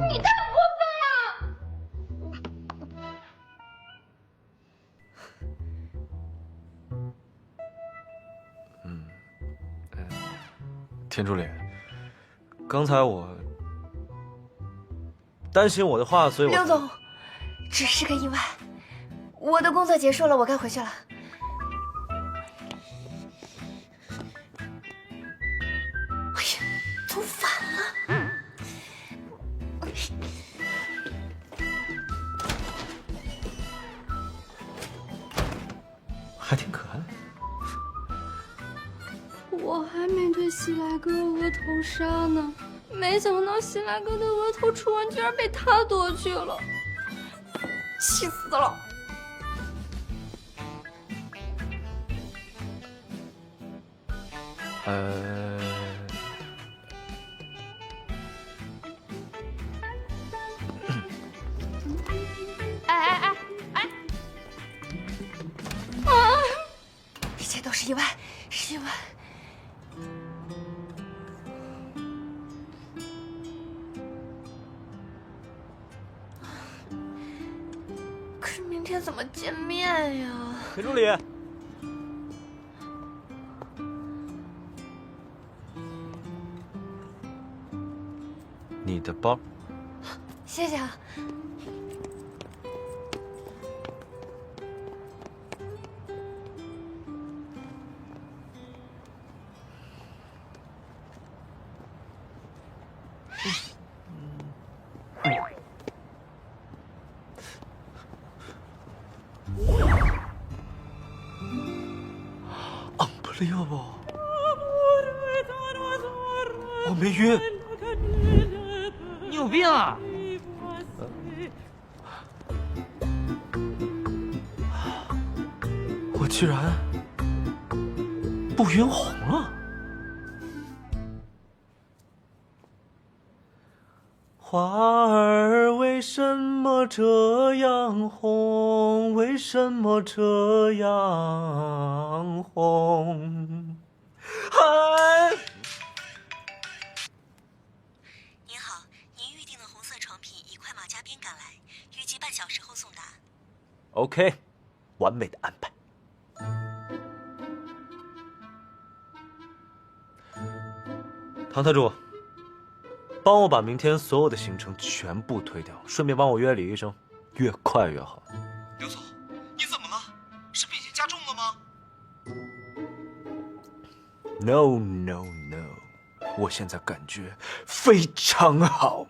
你太过分了！田助理，刚才我担心我的话，所以我……刘总，只是个意外，我的工作结束了，我该回去了。哎呀，都反了！还挺可爱。我还没对西来哥额头杀呢，没想到西来哥的额头初吻居然被他夺去了，气死了！哎！啊！一切都是意外，是意外。可是明天怎么见面呀？田助理，你的包。谢谢啊。Unbelievable！ 我没晕。你有病啊！居然不晕红了。花儿为什么这样红？为什么这样红？嗨。您好，您预订的红色床品已快马加鞭赶来，预计半小时后送达。OK， 完美的安排。唐特助，帮我把明天所有的行程全部推掉，顺便帮我约李医生，越快越好。刘总，你怎么了？是病情加重了吗 ？No No No， 我现在感觉非常好。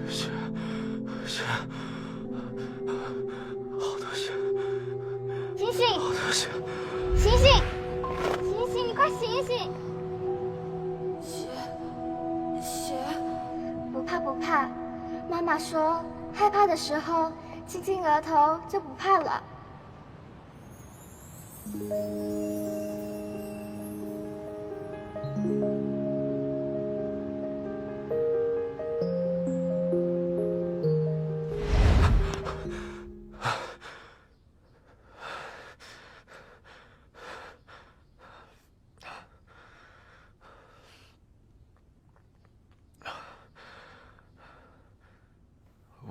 血，好多血，醒醒！好多血，醒醒！醒醒！你快醒醒！血，不怕不怕，妈妈说害怕的时候亲亲额头就不怕了。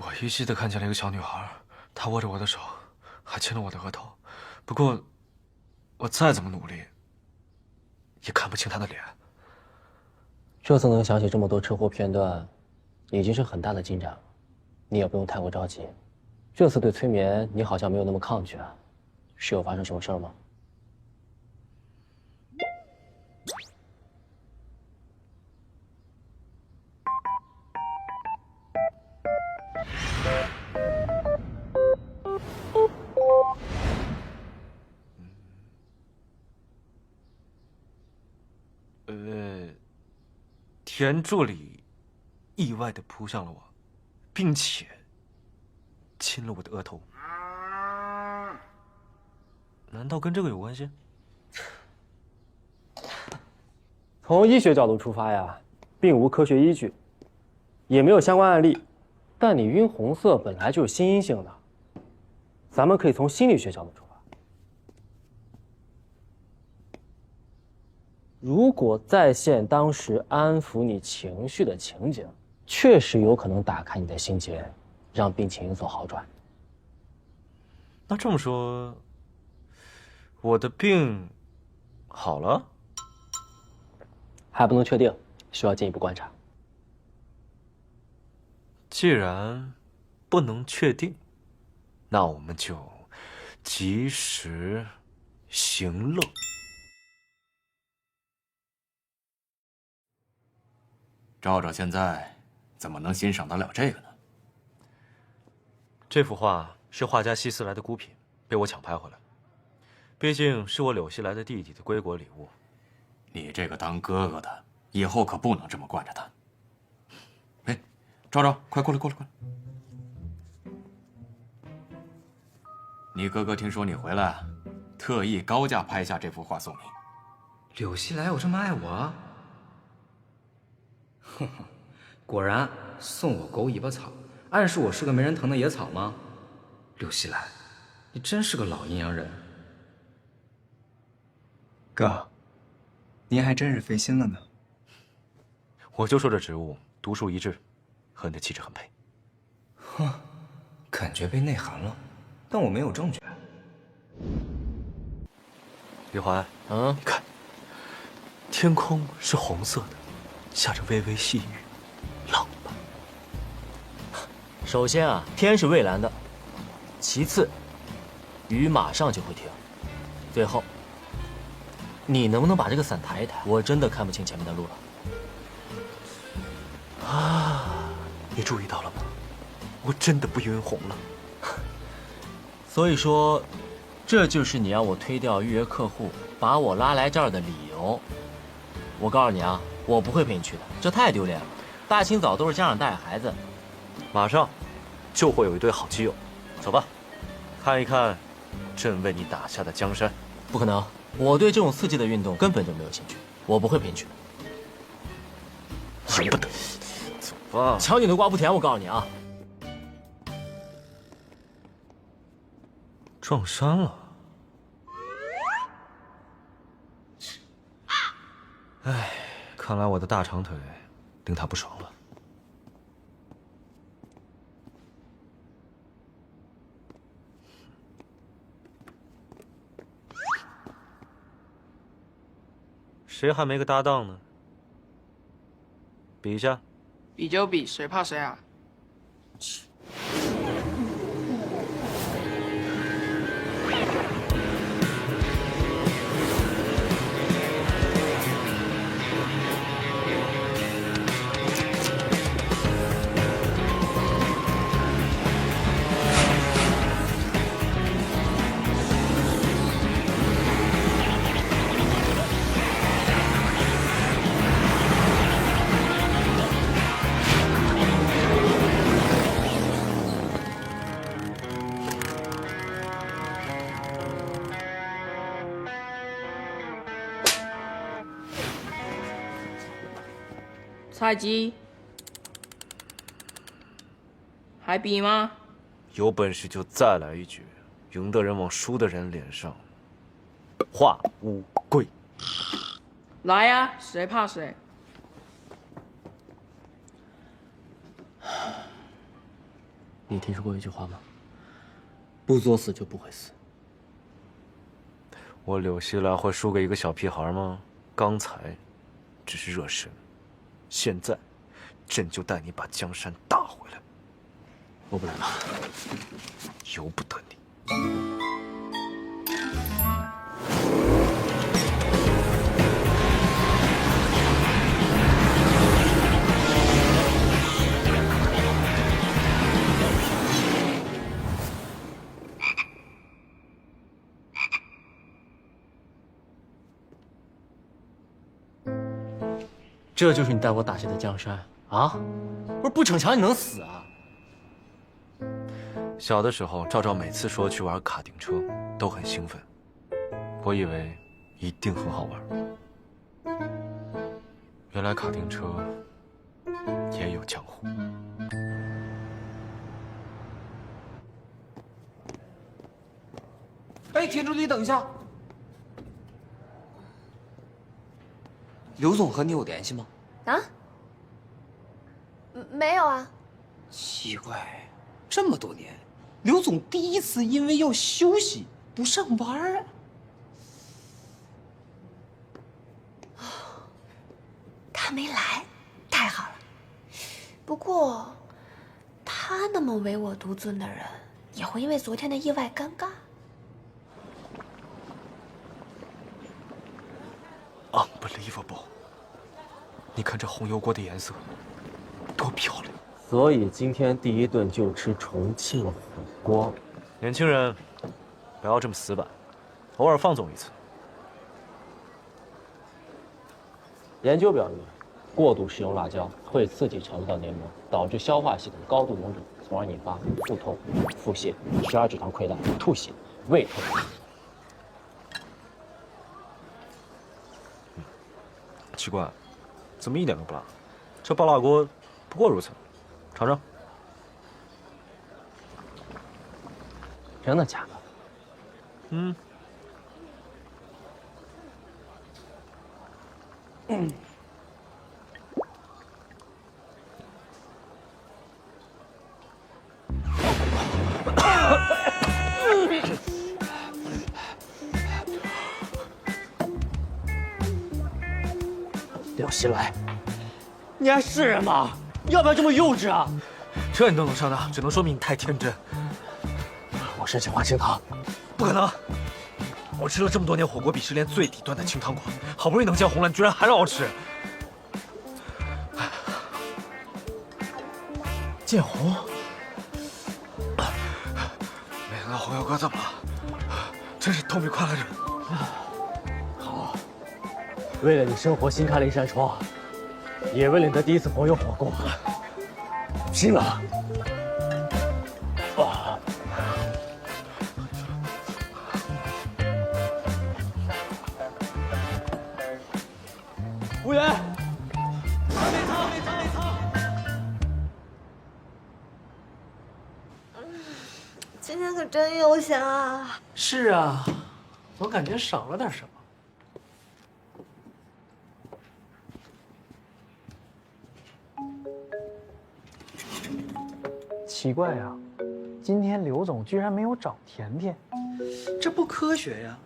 我依稀的看见了一个小女孩，她握着我的手，还亲了我的额头。不过，我再怎么努力，也看不清她的脸。这次能想起这么多车祸片段，已经是很大的进展了。你也不用太过着急。这次对催眠，你好像没有那么抗拒啊？是有发生什么事儿吗？田助理意外地扑向了我，并且亲了我的额头。难道跟这个有关系？从医学角度出发呀，并无科学依据，也没有相关案例。但你晕红色本来就是心因性的，咱们可以从心理学角度出发。如果再现当时安抚你情绪的情景，确实有可能打开你的心结，让病情有所好转。那这么说，我的病好了？还不能确定，需要进一步观察。既然不能确定，那我们就及时行乐。赵赵现在怎么能欣赏得了这个呢？这幅画是画家希斯莱的孤品，被我抢拍回来。毕竟是我柳熙来的弟弟的归国礼物。你这个当哥哥的，以后可不能这么惯着他。哎，赵赵，快过来，过来，过来！你哥哥听说你回来，特意高价拍下这幅画送你。柳熙来有这么爱我？哼哼，果然送我狗尾巴草，暗示我是个没人疼的野草吗？柳熙来，你真是个老阴阳人。哥，您还真是费心了呢。我就说这植物独树一帜，和你的气质很配。哼，感觉被内涵了，但我没有证据。李环，看，天空是红色的，下着微微细雨，浪漫。首先啊，天是蔚蓝的，其次，雨马上就会停。最后，你能不能把这个伞抬一抬？我真的看不清前面的路了。啊，你注意到了吗？我真的不晕红了。所以说，这就是你让我推掉预约客户，把我拉来这儿的理由。我告诉你啊，我不会陪你去的，这太丢脸了。大清早都是家长带孩子，马上就会有一对好基友。走吧，看一看朕为你打下的江山。不可能，我对这种刺激的运动根本就没有兴趣，我不会陪你去的。由不得。走吧。抢你的瓜不甜，我告诉你啊。撞衫了。唉，看来我的大长腿令他不爽了。谁还没个搭档呢？比一下。比就比，谁怕谁啊？菜鸡，还比吗？有本事就再来一局，赢的人往输的人脸上画乌龟。来呀，谁怕谁？你听说过一句话吗？不作死就不会死。我柳熙来会输给一个小屁孩吗？刚才只是热身，现在朕就带你把江山打回来。我不来了，由不得你。这就是你带我打下的江山啊！不是不逞强你能死啊？小的时候，赵赵每次说去玩卡丁车，都很兴奋。我以为一定很好玩，原来卡丁车也有江湖。哎，田助理，等一下。刘总和你有联系吗？啊？没有啊。奇怪，这么多年，刘总第一次因为要休息不上班啊。他没来，太好了。不过，他那么唯我独尊的人，也会因为昨天的意外尴尬。Unbelievable！ 你看这红油锅的颜色，多漂亮！所以今天第一顿就吃重庆火锅。年轻人，不要这么死板，偶尔放纵一次。研究表明，过度食用辣椒会刺激肠道黏膜，导致消化系统高度臃肿，从而引发腹痛、腹泻、十二指肠溃烂、吐血、胃痛。奇怪，怎么一点都不辣？这爆辣锅不过如此。尝尝。真的假的？嗯。廖西来，你还是人吗？要不要这么幼稚啊？这你都能上当，只能说明你太天真。我申请换清汤，不可能！我吃了这么多年火锅鄙视链最底端的清汤馆，好不容易能见红了，你居然还让我吃！见红？没想到红油哥这么了，真是痛并快乐着。好，为了你生活新开了一扇窗，也为了你的第一次红油火锅，拼了！服务员，内舱。今天可真悠闲啊！是啊，总感觉少了点什么。奇怪呀，今天刘总居然没有找甜甜，这不科学呀！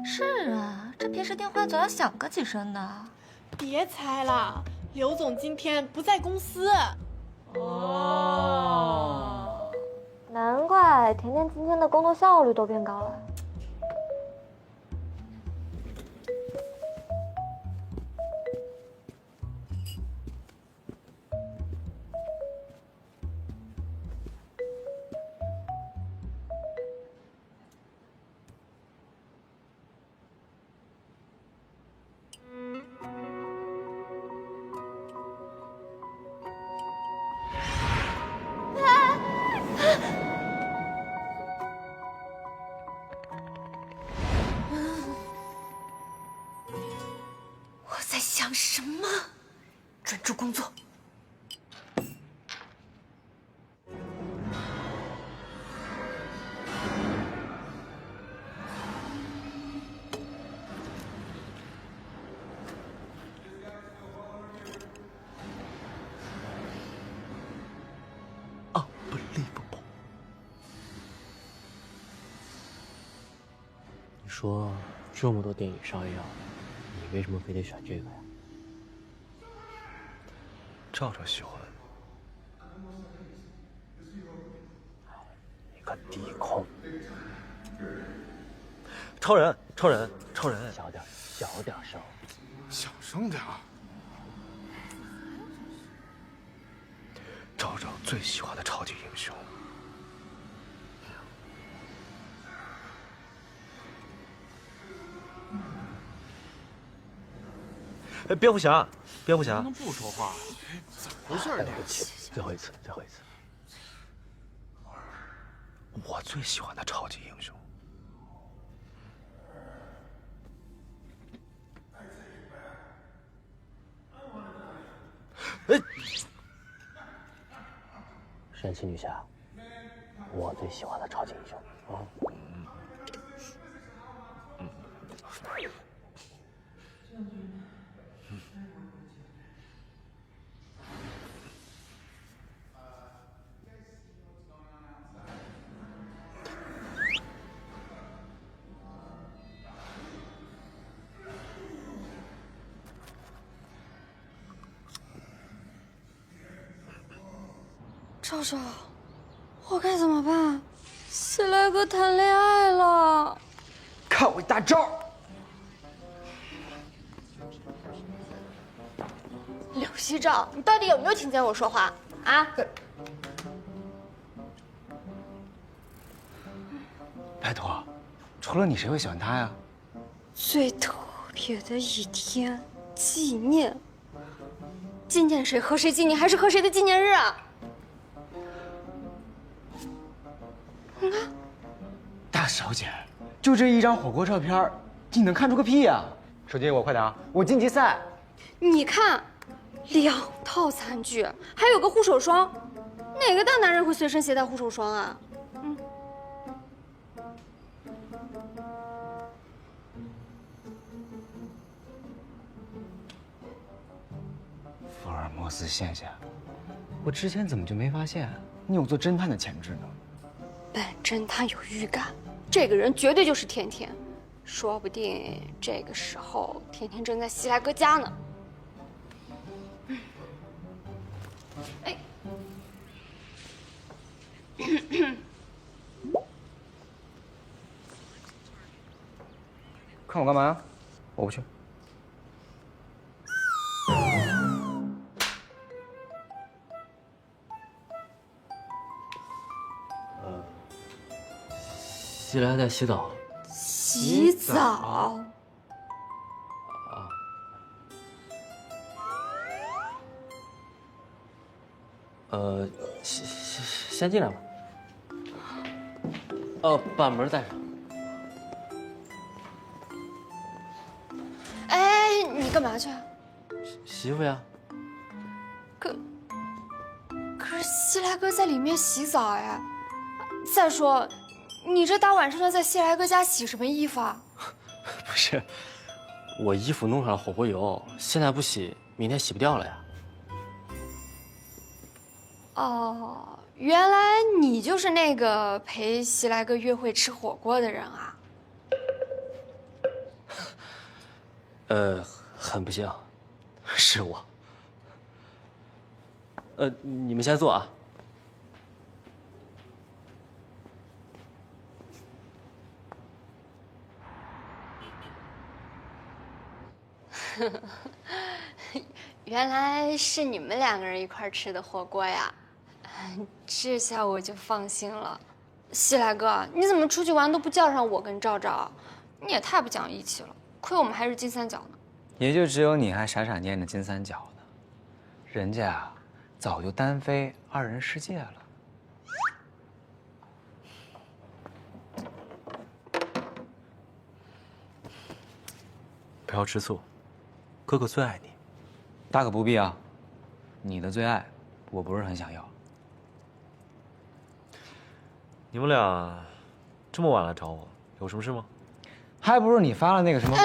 是啊，这平时电话总要响个几声的。别猜了，刘总今天不在公司。哦，难怪甜甜今天的工作效率都变高了。我在想什么？专注工作。你说这么多电影上映，你为什么非得选这个呀？赵赵喜欢。你个地控！超人！小点声。小声点。赵赵最喜欢的超级英雄。哎，蝙蝠侠！能不说话？怎么回事啊？最后一次。我最喜欢的超级英雄。哎，神奇女侠，我最喜欢的超级英雄。赵赵，我该怎么办？西来哥谈恋爱了，看我一大招！柳熙照，你到底有没有听见我说话啊？拜托，除了你，谁会喜欢他呀？最特别的一天，纪念。纪念谁？和谁纪念？还是和谁的纪念日啊？你看，大小姐，就这一张火锅照片，你能看出个屁呀？手机给我，快点啊！我晋级赛。你看，2套餐具，还有个护手霜，哪个大男人会随身携带护手霜啊？福尔摩斯线下，我之前怎么就没发现你有做侦探的潜质呢？本侦探有预感，这个人绝对就是甜甜，说不定这个时候甜甜正在西来哥家呢。哎，看我干嘛呀？我不去。西来在洗澡。洗澡？先进来吧。把门带上。哎，你干嘛去？洗衣服呀。可是西来哥在里面洗澡哎。再说，你这大晚上的在西来哥家洗什么衣服啊？不是，我衣服弄上了火锅油，现在不洗，明天洗不掉了呀。哦，原来你就是那个陪西来哥约会吃火锅的人啊？很不幸，是我。你们先坐啊。原来是你们两个人一块吃的火锅呀，这下我就放心了。西来哥，你怎么出去玩都不叫上我跟赵赵？你也太不讲义气了，亏我们还是金三角呢。也就只有你还闪闪念着金三角呢，人家啊早就单飞2人世界了。不要吃醋，哥哥最爱你。大可不必啊，你的最爱我不是很想要。你们俩这么晚来找我，有什么事吗？还不是你发了那个什么？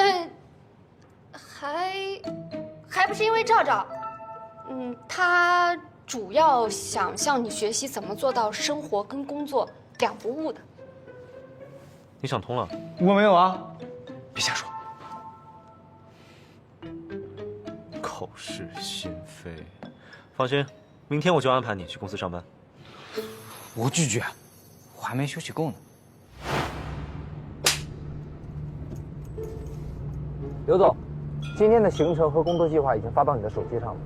还不是因为赵赵，他主要想向你学习怎么做到生活跟工作两不误的。你想通了？我没有啊，别瞎说。口是心非，放心，明天我就安排你去公司上班。我拒绝，我还没休息够呢。刘总，今天的行程和工作计划已经发到你的手机上了。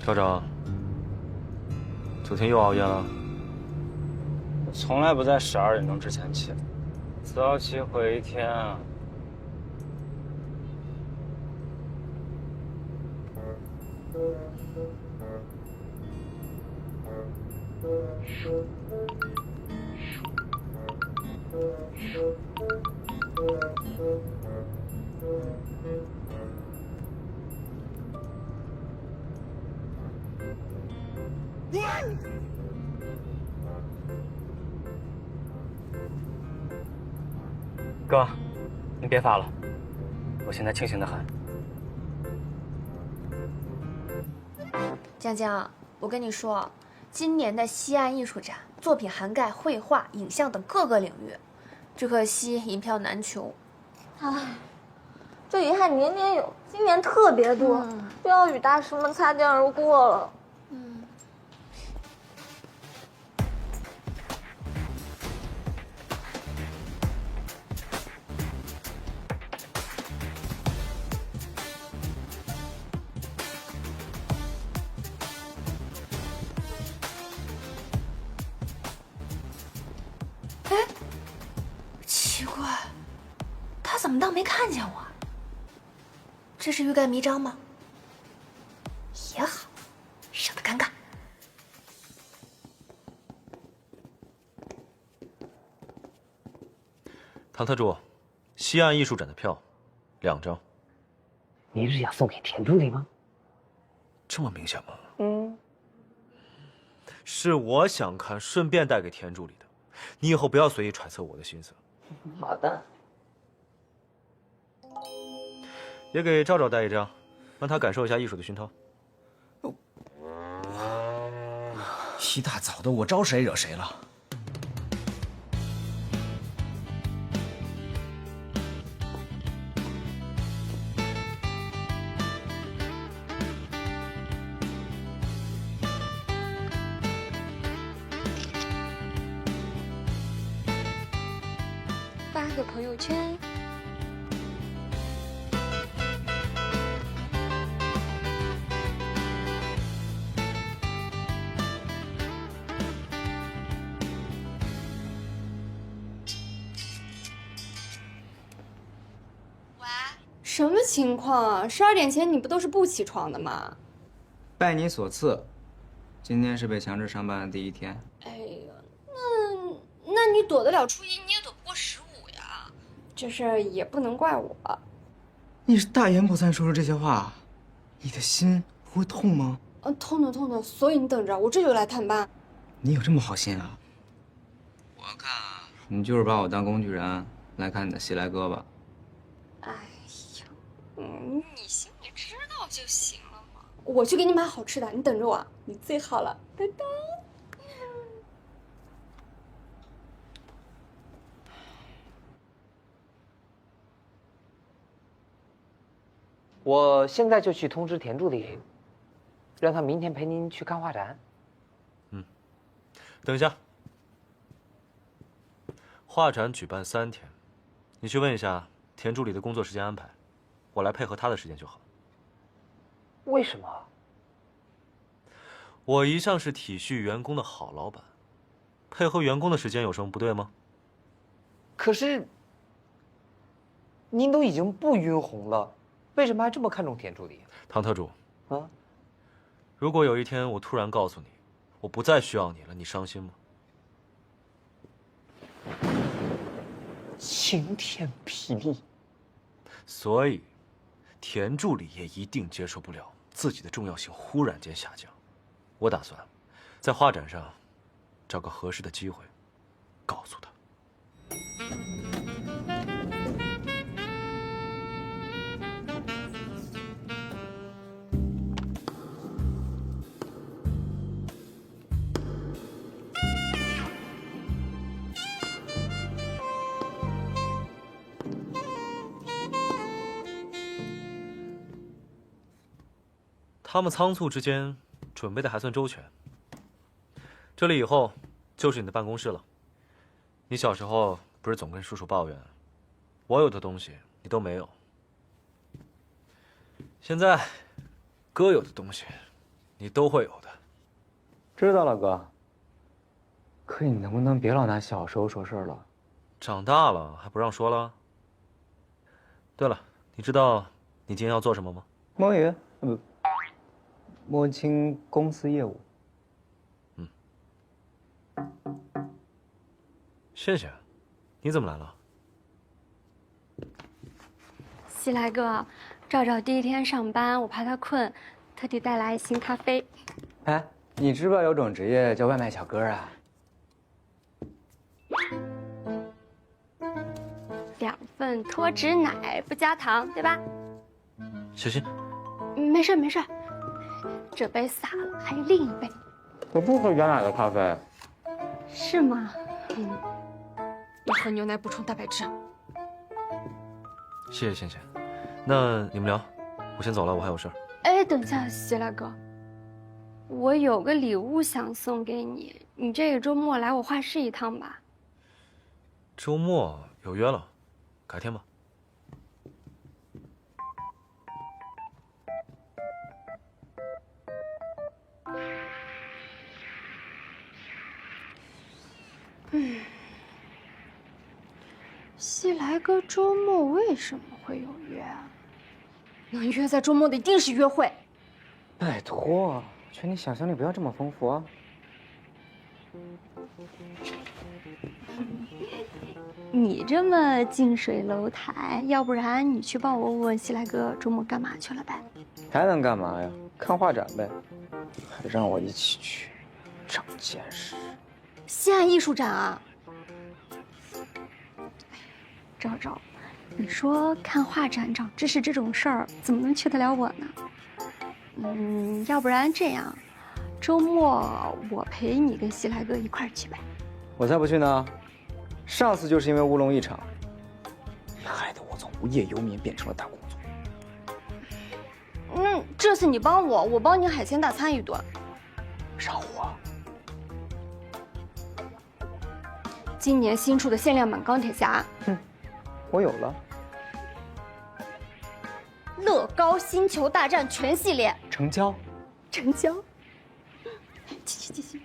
赵赵，昨天又熬夜了？我从来不在12点钟之前起，早起毁一天啊。哥，你别发了，我现在清醒得很。江江，我跟你说，今年的西岸艺术展作品涵盖绘画、影像等各个领域，只可惜一票难求。唉，这遗憾年年有，今年特别多，都要与大师们擦肩而过了。奇怪，他怎么当没看见我？这是欲盖弥彰吗？也好，省得尴尬。唐特助，西岸艺术展的票，2张。你是想送给田助理吗？这么明显吗？嗯，是我想看，顺便带给田助理的。你以后不要随意揣测我的心思。好的。也给赵赵带1张，让他感受一下艺术的熏陶。一大早的，我招谁惹谁了？发个朋友圈。什么情况啊？12点前你不都是不起床的吗？拜你所赐，今天是被强制上班的第一天。哎呀，那你躲得了初一，你也躲不过15呀。这事儿也不能怪我。你是大言不惭说出这些话，你的心不会痛吗？痛的痛的，所以你等着，我这就来探班。你有这么好心啊？我看啊，你就是把我当工具人来看你的西来哥吧。哎呀，你心里知道就行了嘛。我去给你买好吃的，你等着我，你最好了，拜拜。我现在就去通知田助理，让他明天陪您去看画展。等一下，画展举办3天，你去问一下田助理的工作时间安排，我来配合他的时间就好。为什么？我一向是体恤员工的好老板，配合员工的时间有什么不对吗？可是，您都已经不晕红了，为什么还这么看重田助理？唐特助，啊，如果有一天我突然告诉你，我不再需要你了，你伤心吗？晴天霹雳。所以，田助理也一定接受不了自己的重要性忽然间下降。我打算在画展上找个合适的机会，告诉他。他们仓促之间准备的还算周全。这里以后就是你的办公室了。你小时候不是总跟叔叔抱怨，我有的东西你都没有。现在，哥有的东西，你都会有的。知道了，哥。可你能不能别老拿小时候说事儿了？长大了还不让说了？对了，你知道你今天要做什么吗？摸鱼，不，摸清公司业务。谢谢。你怎么来了？西来哥，赵赵第一天上班，我怕他困，特地带来新咖啡。哎，你知不知道有种职业叫外卖小哥啊？2份脱脂奶，不加糖，对吧？小心。没事没事，这杯洒了，还有另一杯。我不喝原奶的咖啡。是吗？要喝牛奶补充蛋白质。谢谢倩倩。那你们聊，我先走了，我还有事儿。哎，等一下，西来哥，我有个礼物想送给你，你这个周末来我画室一趟吧。周末有约了，改天吧。西来哥周末为什么会有约啊？能约在周末的一定是约会。拜托，劝你想象力不要这么丰富啊。你这么近水楼台，要不然你去帮我问问西来哥周末干嘛去了呗？还能干嘛呀？看画展呗，还让我一起去，长见识。西岸艺术展啊！赵赵，你说看画展长知识这种事儿，怎么能去得了我呢？要不然这样，周末我陪你跟西来哥一块儿去呗。我才不去呢！上次就是因为乌龙一场，害得我从无业游民变成了大公主。这次你帮我，我帮你海鲜大餐一顿。少活。今年新出的限量版钢铁侠，我有了。乐高星球大战全系列成交。成交。继续继续。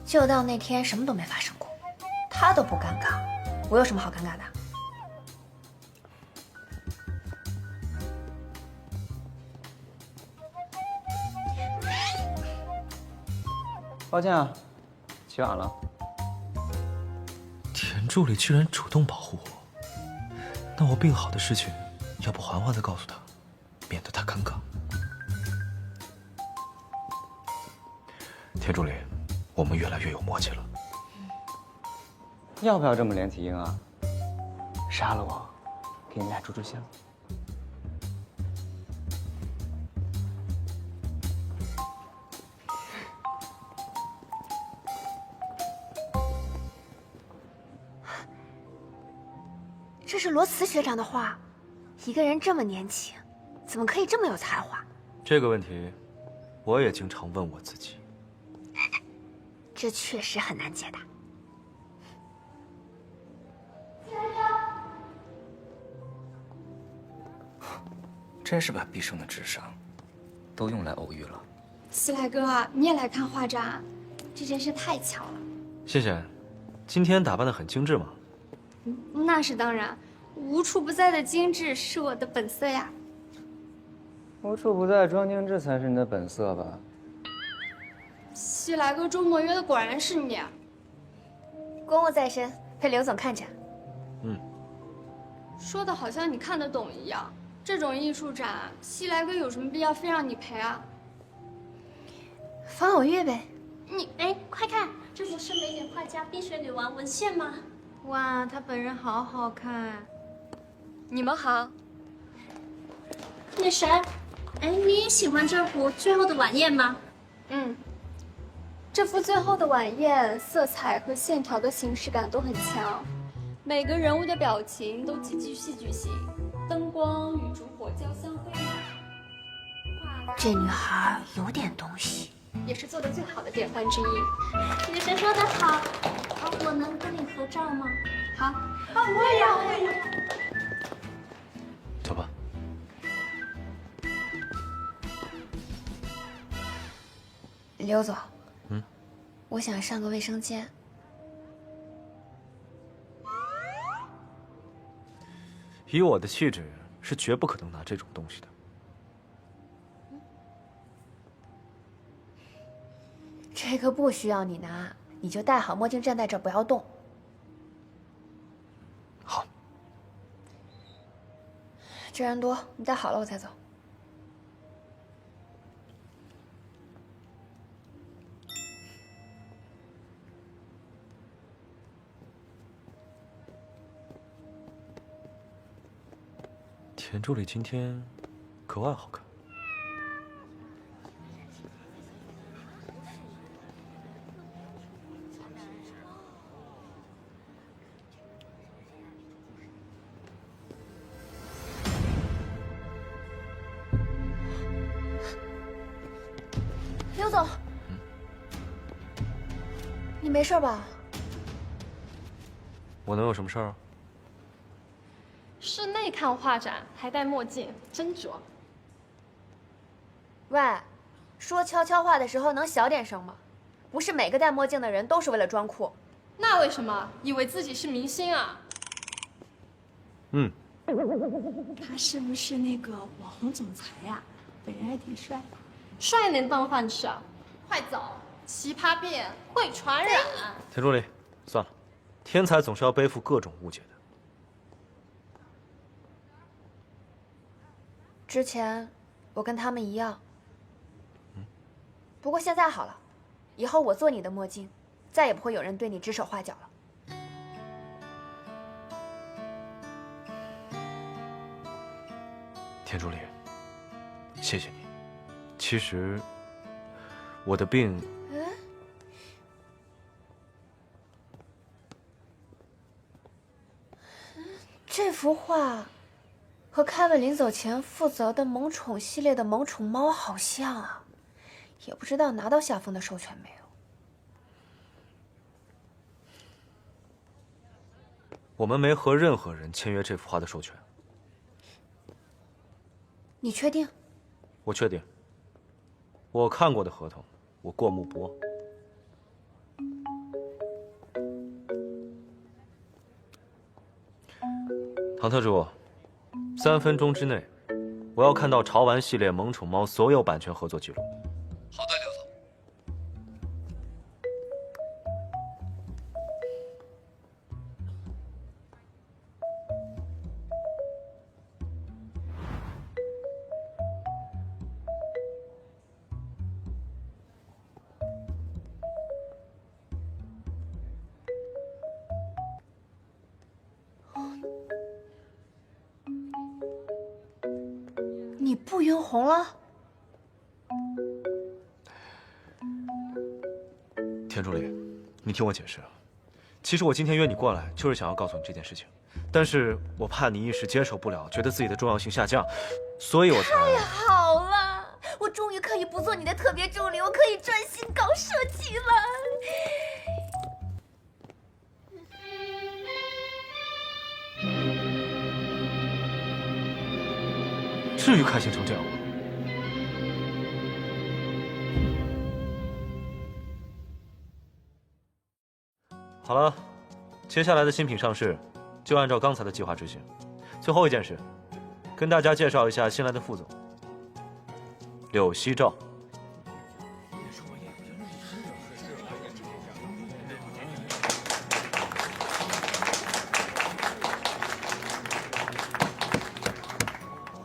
就当那天什么都没发生过，他都不尴尬，我有什么好尴尬的？抱歉啊，起晚了。田助理居然主动保护我，那我病好的事情，要不缓缓地告诉他，免得他尴尬。田助理，我们越来越有默契了。要不要这么连体婴啊？杀了我，给你俩注香。这是罗茨学长的画，一个人这么年轻，怎么可以这么有才华？这个问题，我也经常问我自己。这确实很难解答。真是把毕生的智商都用来偶遇了。斯莱哥，你也来看画展，这真是太巧了。谢谢，今天打扮得很精致嘛。那是当然，无处不在的精致是我的本色呀。无处不在装精致才是你的本色吧？西来哥周末约的果然是你。公务在身，陪刘总看着。说的好像你看得懂一样。这种艺术展，西来哥有什么必要非让你陪啊？防偶遇呗。哎，快看，这不是美女画家冰雪女王文献吗？哇，她本人好好看。你们好。女神，哎，你也喜欢这幅《最后的晚宴》吗？这幅《最后的晚宴》色彩和线条的形式感都很强，每个人物的表情都极具戏剧性，灯光与烛火交相辉映。这女孩有点东西，也是做的最好的典范之一。女神说得好，我能跟你合照吗？好。我也要，我也要。走吧。刘总，我想上个卫生间。以我的气质，是绝不可能拿这种东西的。这个不需要你拿，你就戴好墨镜站在这儿，不要动。好。这人多，你戴好了我再走。田助理今天格外好看。刘总，你没事吧？我能有什么事儿啊？室内看画展还戴墨镜，真拙。喂，说悄悄话的时候能小点声吗？不是每个戴墨镜的人都是为了装酷。那为什么以为自己是明星啊？他是不是那个网红总裁呀？本人还挺帅。帅能当饭吃啊？快走！奇葩病会传染。田助理，算了，天才总是要背负各种误解的。之前我跟他们一样，不过现在好了，以后我做你的墨镜，再也不会有人对你指手画脚了。田助理，谢谢你。其实我的病，这幅画和凯文临走前负责的萌宠系列的萌宠猫好像啊，也不知道拿到夏风的授权没有。我们没和任何人签约这幅画的授权。你确定？我确定。我看过的合同，我过目不忘。唐特助，3分钟之内，我要看到潮玩系列萌宠猫所有版权合作记录。好的，刘总。你不晕红了？田助理，你听我解释啊。其实我今天约你过来，就是想要告诉你这件事情，但是我怕你一时接受不了，觉得自己的重要性下降，所以我才……太好了，我终于可以不做你的特别助理，我可以专心搞设计了。至于开心成这样吗？好了，接下来的新品上市，就按照刚才的计划执行。最后一件事，跟大家介绍一下新来的副总，柳熙照。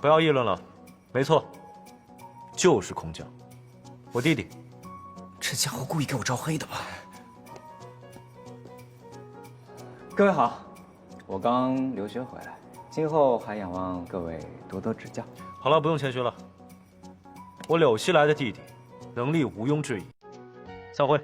不要议论了，没错，就是空降，我弟弟。这家伙故意给我招黑的吧？各位好，我刚留学回来，今后还仰望各位多多指教。好了，不用谦虚了，我柳熙来的弟弟，能力毋庸置疑。散会。